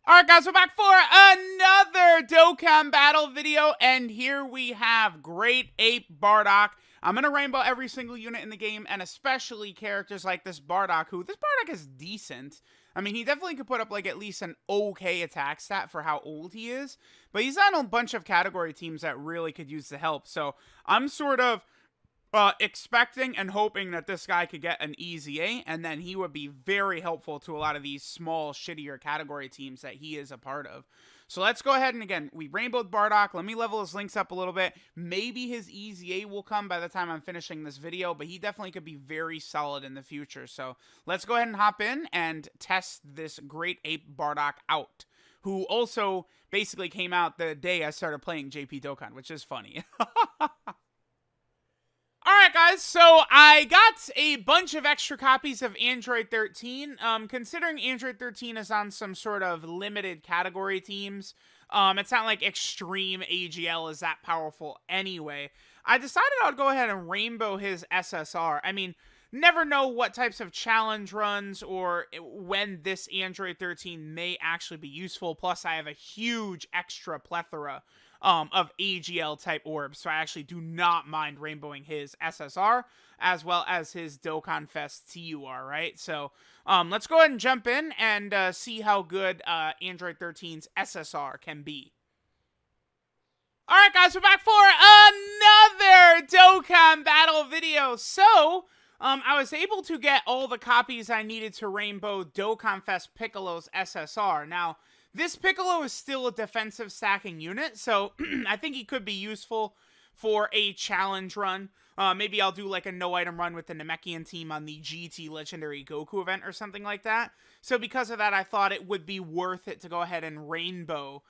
Alright guys, we're back for another Dokkan battle video, and here we have Great Ape Bardock. I'm going to rainbow every single unit in the game, and especially characters like this Bardock, this Bardock is decent. I mean, he definitely could put up, like, at least an okay attack stat for how old he is, but he's on a bunch of category teams that really could use the help, so I'm sort of expecting and hoping that this guy could get an easy A, and then he would be very helpful to a lot of these small, shittier category teams that he is a part of. So let's go ahead and, again, we rainbowed Bardock. Let me level his links up a little bit. Maybe his easy A will come by the time I'm finishing this video, but he definitely could be very solid in the future. So let's go ahead and hop in and test this Great Ape Bardock out, who also basically came out the day I started playing JP Dokkan, which is funny. Alright guys, so I got a bunch of extra copies of Android 13. Considering Android 13 is on some sort of limited category teams, it's not like extreme AGL is that powerful anyway. I decided I would go ahead and rainbow his SSR. I mean, never know what types of challenge runs or when this Android 13 may actually be useful. Plus, I have a huge extra plethora of AGL type orbs. So I actually do not mind rainbowing his SSR as well as his Dokkan Fest TUR, right? So let's go ahead and jump in and see how good Android 13's SSR can be. Alright guys, we're back for another Dokkan battle video. So, I was able to get all the copies I needed to rainbow Dokkan Fest Piccolo's SSR. Now, this Piccolo is still a defensive stacking unit, so I think he could be useful for a challenge run. Maybe I'll do like a no-item run with the Namekian team on the GT Legendary Goku event or something like that. So because of that, I thought it would be worth it to go ahead and rainbow,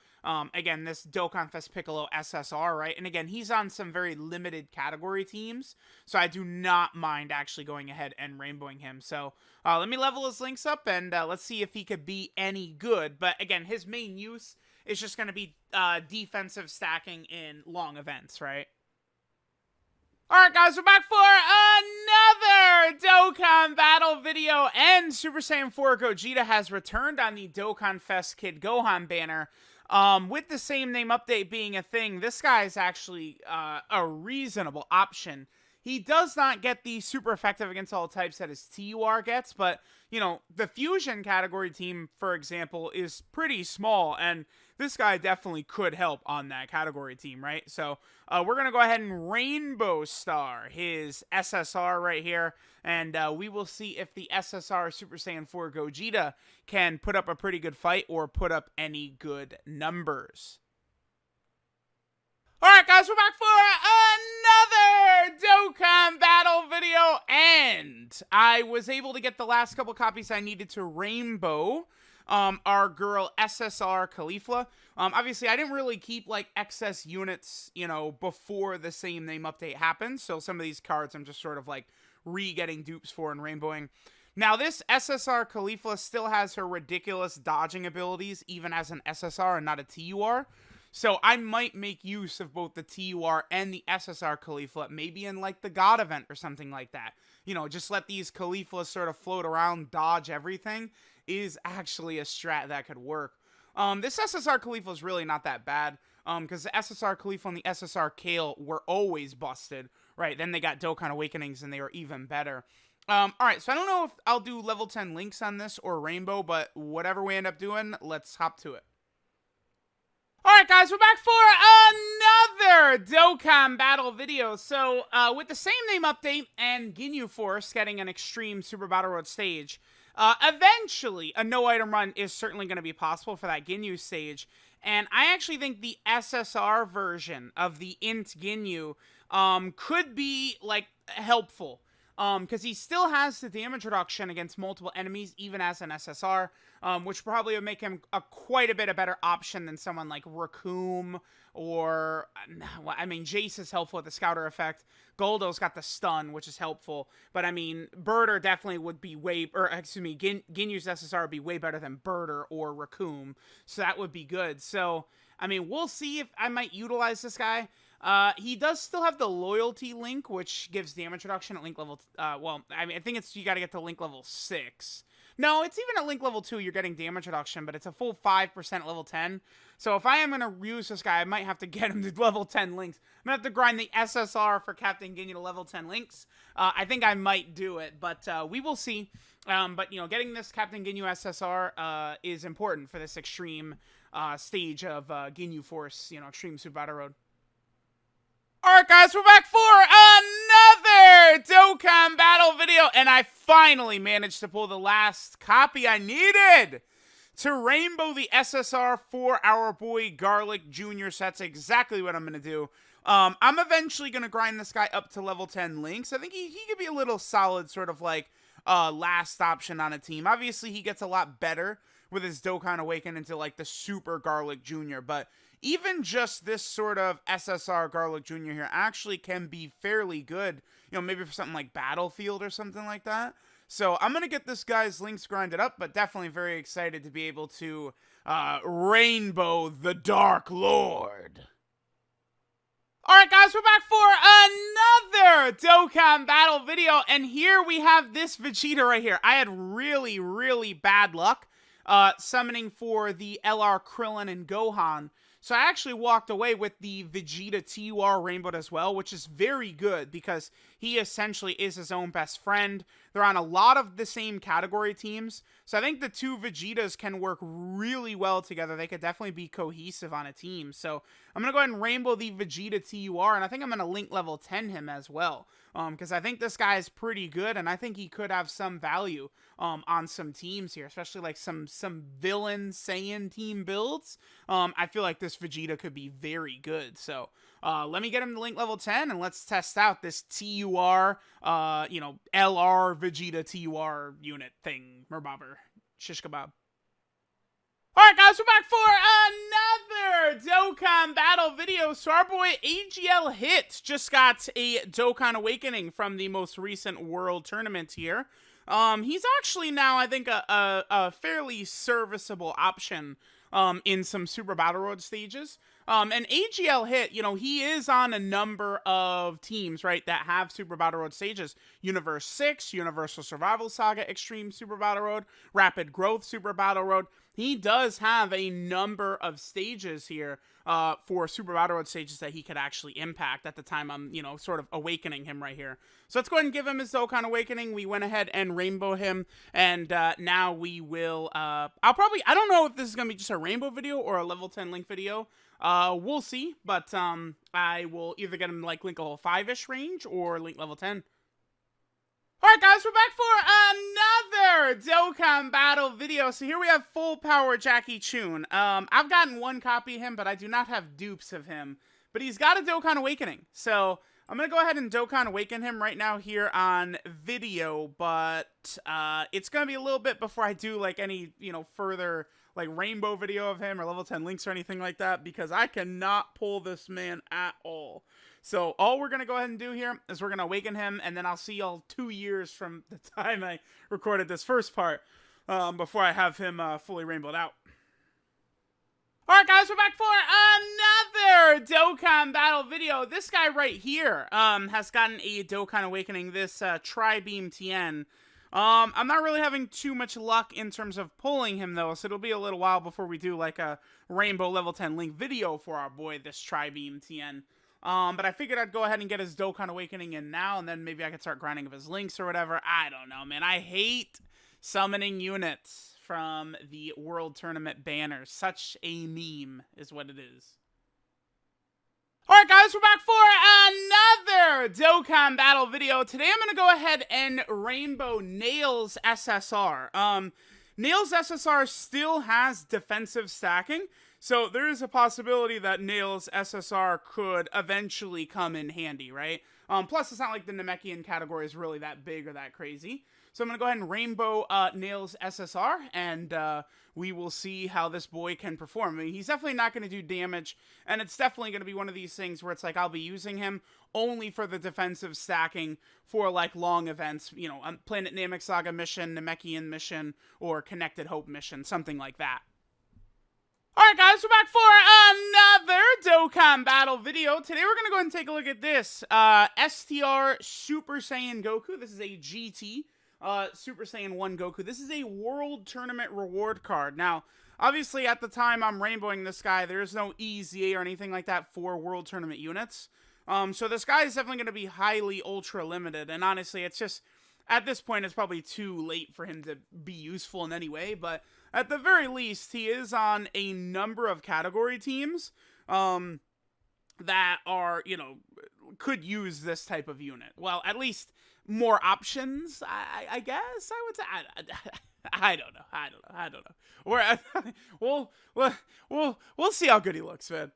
again, this Dokkan Fest Piccolo SSR, right? And again, he's on some very limited category teams, so I do not mind actually going ahead and rainbowing him. So let me level his links up, and let's see if he could be any good. But again, his main use is just going to be defensive stacking in long events, right? Alright guys, we're back for another Dokkan battle video, and Super Saiyan 4 Gogeta has returned on the Dokkan Fest Kid Gohan banner. With the same name update being a thing, this guy is actually a reasonable option. He does not get the super effective against all types that his TUR gets, but, you know, the Fusion category team, for example, is pretty small, and this guy definitely could help on that category team, right? So, we're going to go ahead and Rainbow Star his SSR right here, and we will see if the SSR Super Saiyan 4 Gogeta can put up a pretty good fight or put up any good numbers. Alright guys, we're back for another Dokkan battle video, and I was able to get the last couple copies I needed to rainbow our girl SSR Caulifla. Obviously, I didn't really keep like excess units, you know, before the same name update happened, so some of these cards I'm just sort of like re-getting dupes for and rainbowing. Now, this SSR Caulifla still has her ridiculous dodging abilities, even as an SSR and not a TUR. So I might make use of both the TUR and the SSR Caulifla, maybe in like the God event or something like that. You know, just let these Cauliflas sort of float around, dodge everything, is actually a strat that could work. This SSR Caulifla is really not that bad, because the SSR Caulifla and the SSR Kale were always busted, right? Then they got Dokkan Awakenings and they were even better. Alright, so I don't know if I'll do level 10 links on this or Rainbow, but whatever we end up doing, let's hop to it. Alright guys, we're back for another Dokkan battle video. So, with the same name update and Ginu Force getting an Extreme Super Battle Road stage, eventually a no-item run is certainly going to be possible for that Ginu stage. And I actually think the SSR version of the Int Ginu could be, like, helpful. Because he still has the damage reduction against multiple enemies, even as an SSR, which probably would make him quite a bit a better option than someone like Raccoon or, I mean, Jace is helpful with the Scouter effect. Goldo's got the stun, which is helpful. But, I mean, Birder definitely would be Ginu's SSR would be way better than Birder or Raccoon. So that would be good. So, I mean, we'll see if I might utilize this guy. He does still have the loyalty link, which gives damage reduction at link level, well, I mean, I think it's, you gotta get to link level 6. No, it's even at link level 2, you're getting damage reduction, but it's a full 5% at level 10. So if I am gonna use this guy, I might have to get him to level 10 links. I'm gonna have to grind the SSR for Captain Ginyu to level 10 links. I think I might do it, but, we will see. But, you know, getting this Captain Ginyu SSR, is important for this extreme, stage of, Ginyu Force, you know, Extreme Super Battle Road. Alright guys, we're back for another Dokkan battle video, and I finally managed to pull the last copy I needed to rainbow the SSR for our boy Garlic Jr. So that's exactly what I'm going to do. I'm eventually going to grind this guy up to level 10 links. I think he could be a little solid sort of like last option on a team. Obviously, he gets a lot better with his Dokkan Awaken into like the Super Garlic Jr., but even just this sort of SSR Garlic Jr. here actually can be fairly good, you know, maybe for something like Battlefield or something like that. So I'm going to get this guy's links grinded up, but definitely very excited to be able to rainbow the Dark Lord. Alright guys, we're back for another Dokkan battle video, and here we have this Vegeta right here. I had really, really bad luck summoning for the LR Krillin and Gohan. So I actually walked away with the Vegeta TUR rainbowed as well, which is very good because he essentially is his own best friend. They're on a lot of the same category teams. So I think the two Vegetas can work really well together. They could definitely be cohesive on a team. So I'm going to go ahead and rainbow the Vegeta TUR, and I think I'm going to link level 10 him as well. Because I think this guy is pretty good, and I think he could have some value on some teams here, especially like some villain Saiyan team builds. I feel like this Vegeta could be very good. So let me get him to link level 10, and let's test out this TUR, LR Vegeta TUR unit thing. Merbobber. Shish kebab. Alright guys, we're back for another Dokkan battle video. So our boy AGL Hit just got a Dokkan Awakening from the most recent World Tournament here. He's actually now, I think, a fairly serviceable option in some Super Battle Road stages. And AGL Hit, he is on a number of teams, right, that have Super Battle Road stages. Universe 6, Universal Survival Saga Extreme Super Battle Road, Rapid Growth Super Battle Road. He does have a number of stages here for Super Battle Road stages that he could actually impact at the time I'm, sort of awakening him right here. So let's go ahead and give him his Dokkan Awakening. We went ahead and rainbow him, and now we will, I don't know if this is going to be just a rainbow video or a level 10 link video. We'll see, but I will either get him like link level 5-ish range or link level 10. Alright guys, we're back for another Dokkan battle video. So here we have full power Jackie Chun. I've gotten one copy of him, but I do not have dupes of him. But he's got a Dokkan Awakening. So I'm going to go ahead and Dokkan Awaken him right now here on video. But it's going to be a little bit before I do like any, further like rainbow video of him or level 10 links or anything like that. Because I cannot pull this man at all. So all we're going to go ahead and do here is we're going to awaken him, and then I'll see y'all 2 years from the time I recorded this first part before I have him fully rainbowed out. Alright guys, we're back for another Dokkan battle video. This guy right here has gotten a Dokkan Awakening, this Tri-Beam Tien. I'm not really having too much luck in terms of pulling him though, so it'll be a little while before we do like a rainbow level 10 link video for our boy, this Tri-Beam Tien. But I figured I'd go ahead and get his Dokkan Awakening in now, and then maybe I could start grinding up his links or whatever. I don't know, man. I hate summoning units from the World Tournament banners. Such a meme is what it is. Alright guys, we're back for another Dokkan battle video. Today I'm going to go ahead and rainbow Nails SSR. Nails SSR still has defensive stacking. So there is a possibility that Nails SSR could eventually come in handy, right? Plus, it's not like the Namekian category is really that big or that crazy. So I'm going to go ahead and rainbow Nails SSR, and we will see how this boy can perform. I mean, he's definitely not going to do damage, and it's definitely going to be one of these things where it's like I'll be using him only for the defensive stacking for like long events, Planet Namek Saga mission, Namekian mission, or Connected Hope mission, something like that. Alright guys, we're back for another Dokkan battle video. Today we're going to go ahead and take a look at this. STR Super Saiyan Goku. This is a GT Super Saiyan 1 Goku. This is a World Tournament reward card. Now, obviously at the time I'm rainbowing this guy, there's no EZA or anything like that for World Tournament units. So this guy is definitely going to be highly ultra limited. And honestly, it's just, at this point, it's probably too late for him to be useful in any way. But at the very least, he is on a number of category teams that are, could use this type of unit. Well, at least more options, I guess I would say. I don't know. We'll see how good he looks, man.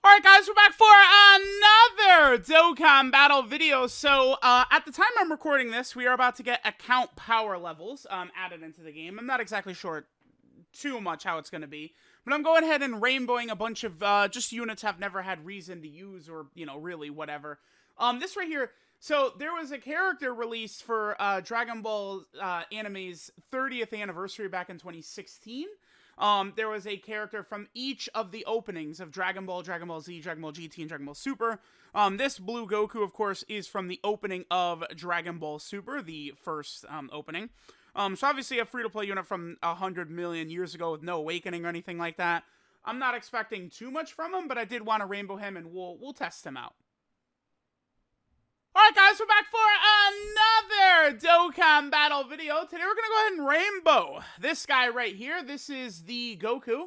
Alright guys, we're back for another Dokkan battle video. So, at the time I'm recording this, we are about to get account power levels added into the game. I'm not exactly sure too much how it's going to be, but I'm going ahead and rainbowing a bunch of just units I've never had reason to use or, really whatever. This right here, so there was a character released for Dragon Ball Anime's 30th anniversary back in 2016. There was a character from each of the openings of Dragon Ball, Dragon Ball Z, Dragon Ball GT, and Dragon Ball Super. This Blue Goku, of course, is from the opening of Dragon Ball Super, the first opening. So obviously a free-to-play unit from 100 million years ago with no awakening or anything like that. I'm not expecting too much from him, but I did want to rainbow him, and we'll test him out. Alright guys, we're back for another Dokkan battle video. Today we're going to go ahead and rainbow this guy right here. This is the Goku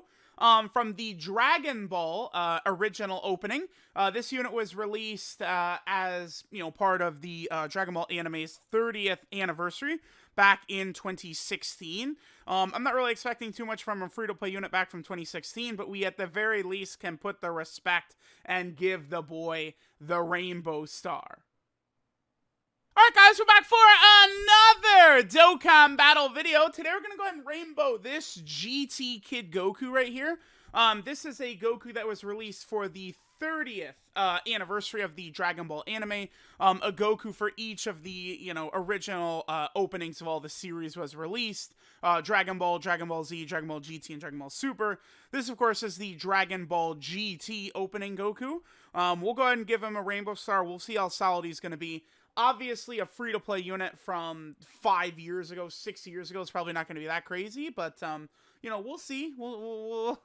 from the Dragon Ball original opening. This unit was released as, part of the Dragon Ball anime's 30th anniversary back in 2016. I'm not really expecting too much from a free-to-play unit back from 2016, but we at the very least can put the respect and give the boy the Rainbow Star. Alright guys, we're back for another Dokkan battle video. Today we're going to go ahead and rainbow this GT Kid Goku right here. This is a Goku that was released for the 30th anniversary of the Dragon Ball anime. A Goku for each of the, original openings of all the series was released. Dragon Ball, Dragon Ball Z, Dragon Ball GT, and Dragon Ball Super. This, of course, is the Dragon Ball GT opening Goku. We'll go ahead and give him a Rainbow Star. We'll see how solid he's going to be. Obviously, a free-to-play unit from 5 years ago, 6 years ago is probably not going to be that crazy, but, we'll see. We'll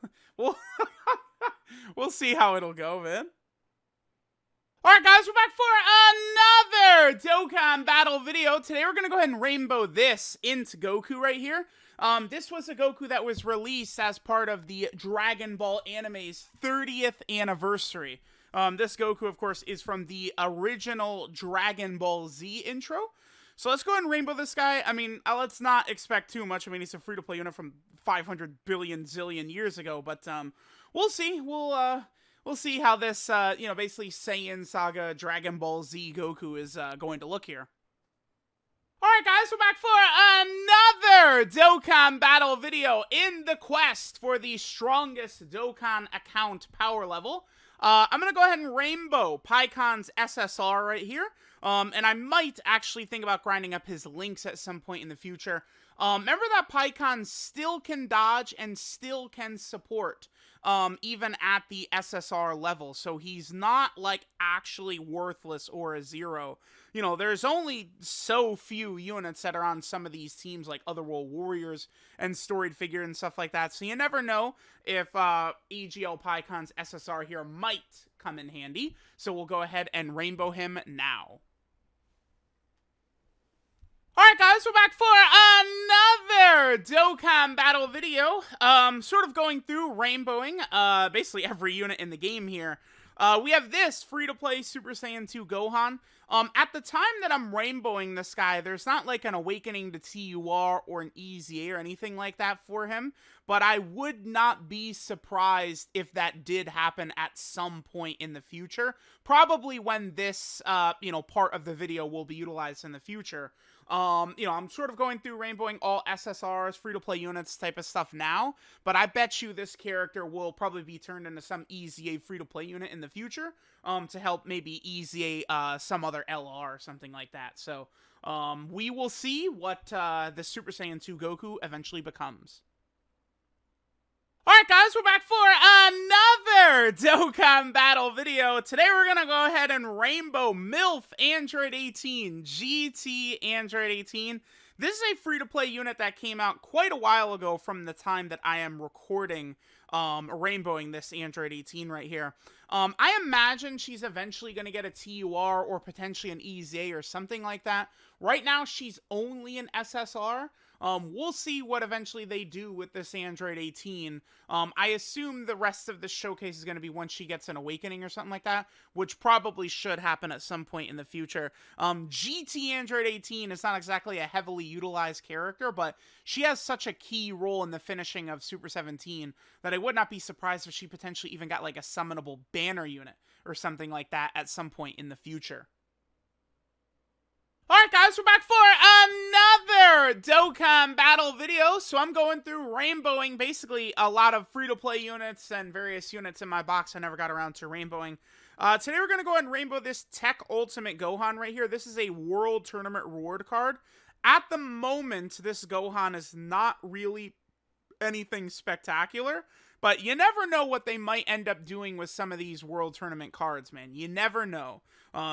we'll see how it'll go, man. Alright guys, we're back for another Dokkan battle video. Today we're going to go ahead and rainbow this into Goku right here. This was a Goku that was released as part of the Dragon Ball anime's 30th anniversary. This Goku, of course, is from the original Dragon Ball Z intro. So let's go ahead and rainbow this guy. I mean, let's not expect too much. I mean, he's a free-to-play unit from 500 billion zillion years ago. But we'll see. We'll see how this, basically Saiyan Saga Dragon Ball Z Goku is going to look here. Alright guys, we're back for another Dokkan battle video in the quest for the strongest Dokkan account power level. I'm going to go ahead and rainbow Paikon's SSR right here. And I might actually think about grinding up his links at some point in the future. Remember that Paikon still can dodge and still can support, even at the SSR level. So he's not, actually worthless or a zero. There's only so few units that are on some of these teams, like Otherworld Warriors and Storied Figure and stuff like that. So you never know if AGL Paikon's SSR here might come in handy. So we'll go ahead and rainbow him now. Alright guys, we're back for another Dokkan battle video. Sort of going through rainbowing basically every unit in the game here. We have this free-to-play Super Saiyan 2 Gohan. At the time that I'm rainbowing this guy, there's not like an Awakening to TUR or an EZA or anything like that for him. But I would not be surprised if that did happen at some point in the future. Probably when this, part of the video will be utilized in the future. I'm sort of going through rainbowing all SSRs, free-to-play units type of stuff now, but I bet you this character will probably be turned into some EZA free-to-play unit in the future, to help maybe EZA, some other LR or something like that. So, we will see what, the Super Saiyan 2 Goku eventually becomes. Alright guys, we're back for another Dokkan battle video. Today we're going to go ahead and rainbow MILF Android 18, GT Android 18. This is a free-to-play unit that came out quite a while ago from the time that I am recording rainbowing this Android 18 right here. I imagine she's eventually going to get a TUR or potentially an EZA or something like that. Right now she's only an SSR. We'll see what eventually they do with this Android 18. I assume the rest of the showcase is going to be once she gets an Awakening or something like that, which probably should happen at some point in the future. GT Android 18 is not exactly a heavily utilized character, but she has such a key role in the finishing of Super 17 that I would not be surprised if she potentially even got like a summonable banner unit or something like that at some point in the future. Alright guys, we're back for another Dokkan battle video. So I'm going through rainbowing basically a lot of free-to-play units and various units in my box I never got around to rainbowing. Today we're going to go ahead and rainbow this Tech Ultimate Gohan right here. This is a World Tournament reward card. At the moment, this Gohan is not really anything spectacular, but you never know what they might end up doing with some of these World Tournament cards, man. You never know.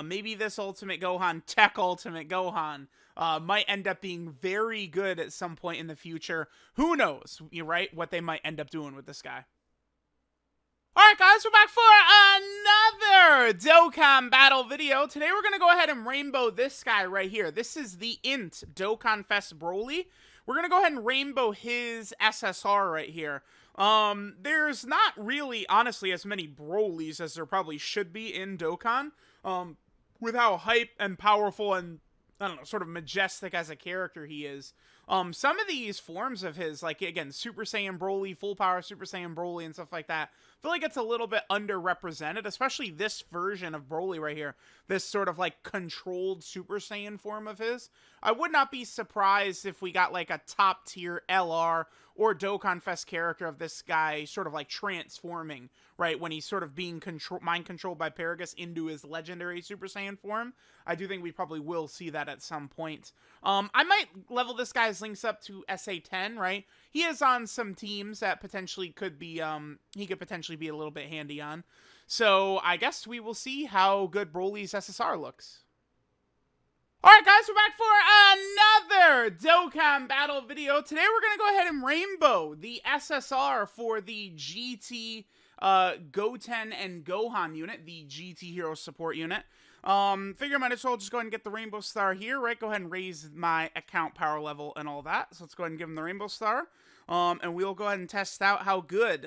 Maybe this Ultimate Gohan, Tech Ultimate Gohan, might end up being very good at some point in the future. Who knows, right? What they might end up doing with this guy. Alright guys, we're back for another Dokkan battle video. Today we're going to go ahead and rainbow this guy right here. This is the Int Dokkan Fest Broly. We're going to go ahead and rainbow his SSR right here. There's not really, honestly, as many Brolys as there probably should be in Dokkan. With how hype and powerful and, I don't know, sort of majestic as a character he is. Some of these forms of his, like, again, Super Saiyan Broly, Full Power Super Saiyan Broly, and stuff like that, I feel like it's a little bit underrepresented, especially this version of Broly right here, this sort of, like, controlled Super Saiyan form of his. I would not be surprised if we got, like, a top-tier LR or Dokkan Fest character of this guy sort of, like, transforming, right, when he's sort of being mind-controlled by Paragus into his legendary Super Saiyan form. I do think we probably will see that at some point. I might level this guy's links up to SA10, right? He is on some teams that potentially could be, he could potentially be a little bit handy on. So I guess we will see how good Broly's SSR looks. Alright guys, we're back for another Dokkan battle video. Today we're going to go ahead and rainbow the SSR for the GT Goten and Gohan unit, the GT Hero Support unit. Figure I might as well just go ahead and get the rainbow star here, right? Go ahead and raise my account power level and all that. So let's go ahead and give him the rainbow star. And we'll go ahead and test out how good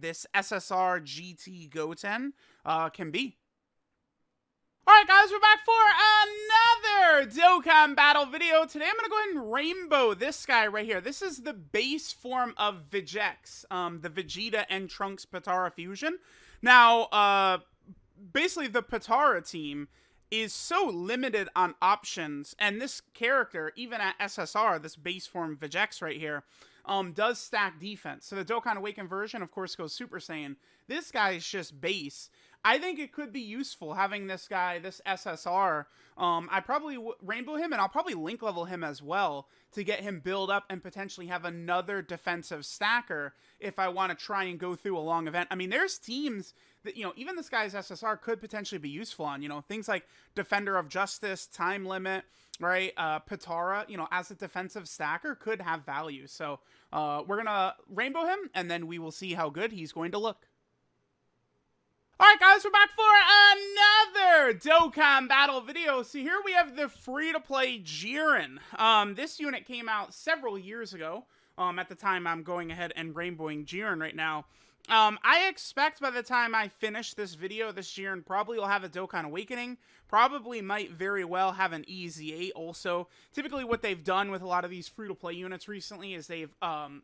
this SSR GT Goten can be. Alright guys, we're back for another Dokkan battle video. Today I'm going to go ahead and rainbow this guy right here. This is the base form of Vegex, the Vegeta and Trunks Potara fusion. Now, basically the Potara team is so limited on options, and this character, even at SSR, this base form Vegex right here, does stack defense. So the Dokkan Awakened version, of course, goes Super Saiyan. This guy is just base. I think it could be useful having this guy, this SSR. I probably rainbow him, and I'll probably link level him as well to get him build up and potentially have another defensive stacker if I want to try and go through a long event. I mean, there's teams that, you know, even this guy's SSR could potentially be useful on, you know, things like Defender of Justice, Time Limit, right? Potara, you know, as a defensive stacker could have value. So we're going to rainbow him, and then we will see how good he's going to look. Alright guys, we're back for another Dokkan battle video. So here we have the free-to-play Jiren. This unit came out several years ago. At the time I'm going ahead and rainbowing Jiren right now. I expect by the time I finish this video, this Jiren probably will have a Dokkan Awakening. Probably might very well have an EZA also. Typically what they've done with a lot of these free-to-play units recently is they've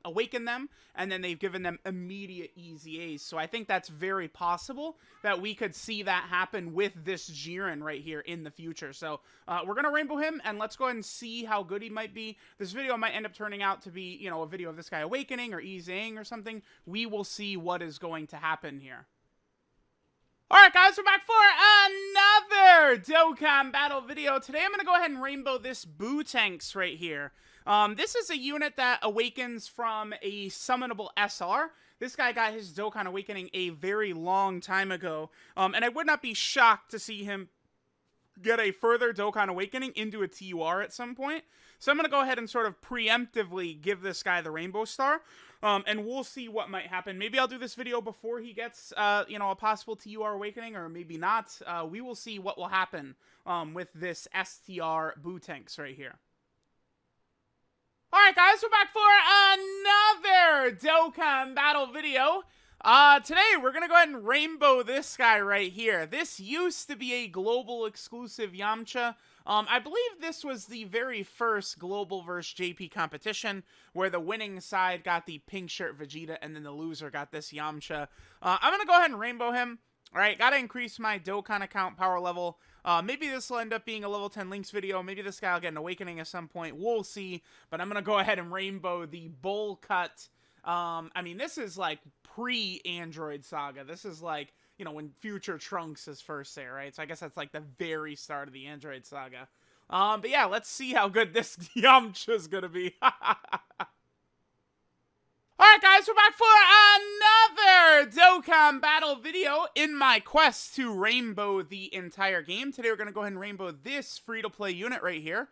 awakened them, and then they've given them immediate EZAs. So I think that's very possible that we could see that happen with this Jiren right here in the future. So we're going to rainbow him, and let's go ahead and see how good he might be. This video might end up turning out to be, you know, a video of this guy awakening or EZAing or something. We will see what is going to happen here. Alright guys, we're back for another Dokkan battle video. Today I'm going to go ahead and rainbow this Bootenks right here. This is a unit that awakens from a summonable SR. This guy got his Dokkan Awakening a very long time ago. And I would not be shocked to see him get a further Dokkan Awakening into a TUR at some point. So I'm going to go ahead and sort of preemptively give this guy the Rainbow Star. And we'll see what might happen. Maybe I'll do this video before he gets, you know, a possible TUR Awakening, or maybe not. We will see what will happen with this STR Buutenks right here. Alright guys, we're back for another Dokkan battle video. Today we're going to go ahead and rainbow this guy right here. This used to be a global exclusive Yamcha. I believe this was the very first global vs. JP competition where the winning side got the pink shirt Vegeta and then the loser got this Yamcha. I'm going to go ahead and rainbow him. Alright, got to increase my Dokkan account power level. Maybe this will end up being a level 10 links video. Maybe this guy will get an awakening at some point. We'll see. But I'm going to go ahead and rainbow the bowl cut. I mean, this is like pre-Android Saga. This is like, you know, when Future Trunks is first there, right? So I guess that's like the very start of the Android Saga. But yeah, let's see how good this Yamcha is gonna be. Alright guys, we're back for another Dokkan battle video in my quest to rainbow the entire game. Today we're gonna go ahead and rainbow this free-to-play unit right here.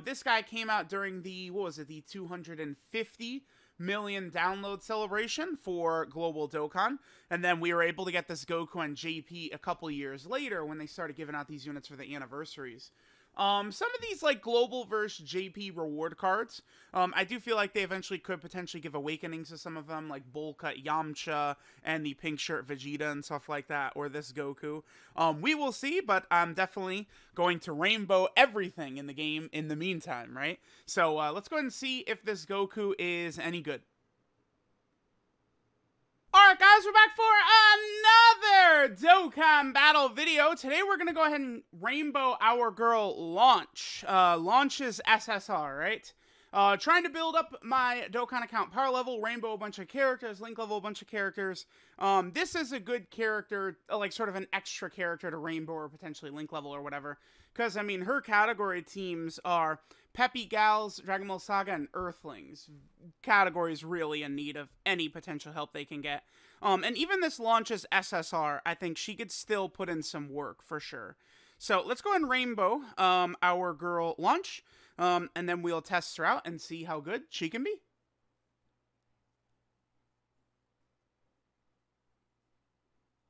This guy came out during the, what was it, the 250 million download celebration for Global Dokkan, and then we were able to get this Goku and JP a couple years later when they started giving out these units for the anniversaries. Some of these, like, Global versus JP reward cards, I do feel like they eventually could potentially give awakenings to some of them, like Bowl-Cut Yamcha and the pink shirt Vegeta and stuff like that, or this Goku. We will see, but I'm definitely going to rainbow everything in the game in the meantime, right? So, let's go ahead and see if this Goku is any good. Alright guys, we're back for another Dokkan battle video. Today we're going to go ahead and rainbow our girl Launch. Launch is SSR, right? Trying to build up my Dokkan account power level, rainbow a bunch of characters, link level a bunch of characters. This is a good character, like sort of an extra character to rainbow or potentially link level or whatever. Because, I mean, her category teams are Peppy Gals, Dragon Ball Saga, and Earthlings. Categories really in need of any potential help they can get. And even this Launch's SSR, I think she could still put in some work for sure. So let's go ahead and rainbow our girl Launch, and then we'll test her out and see how good she can be.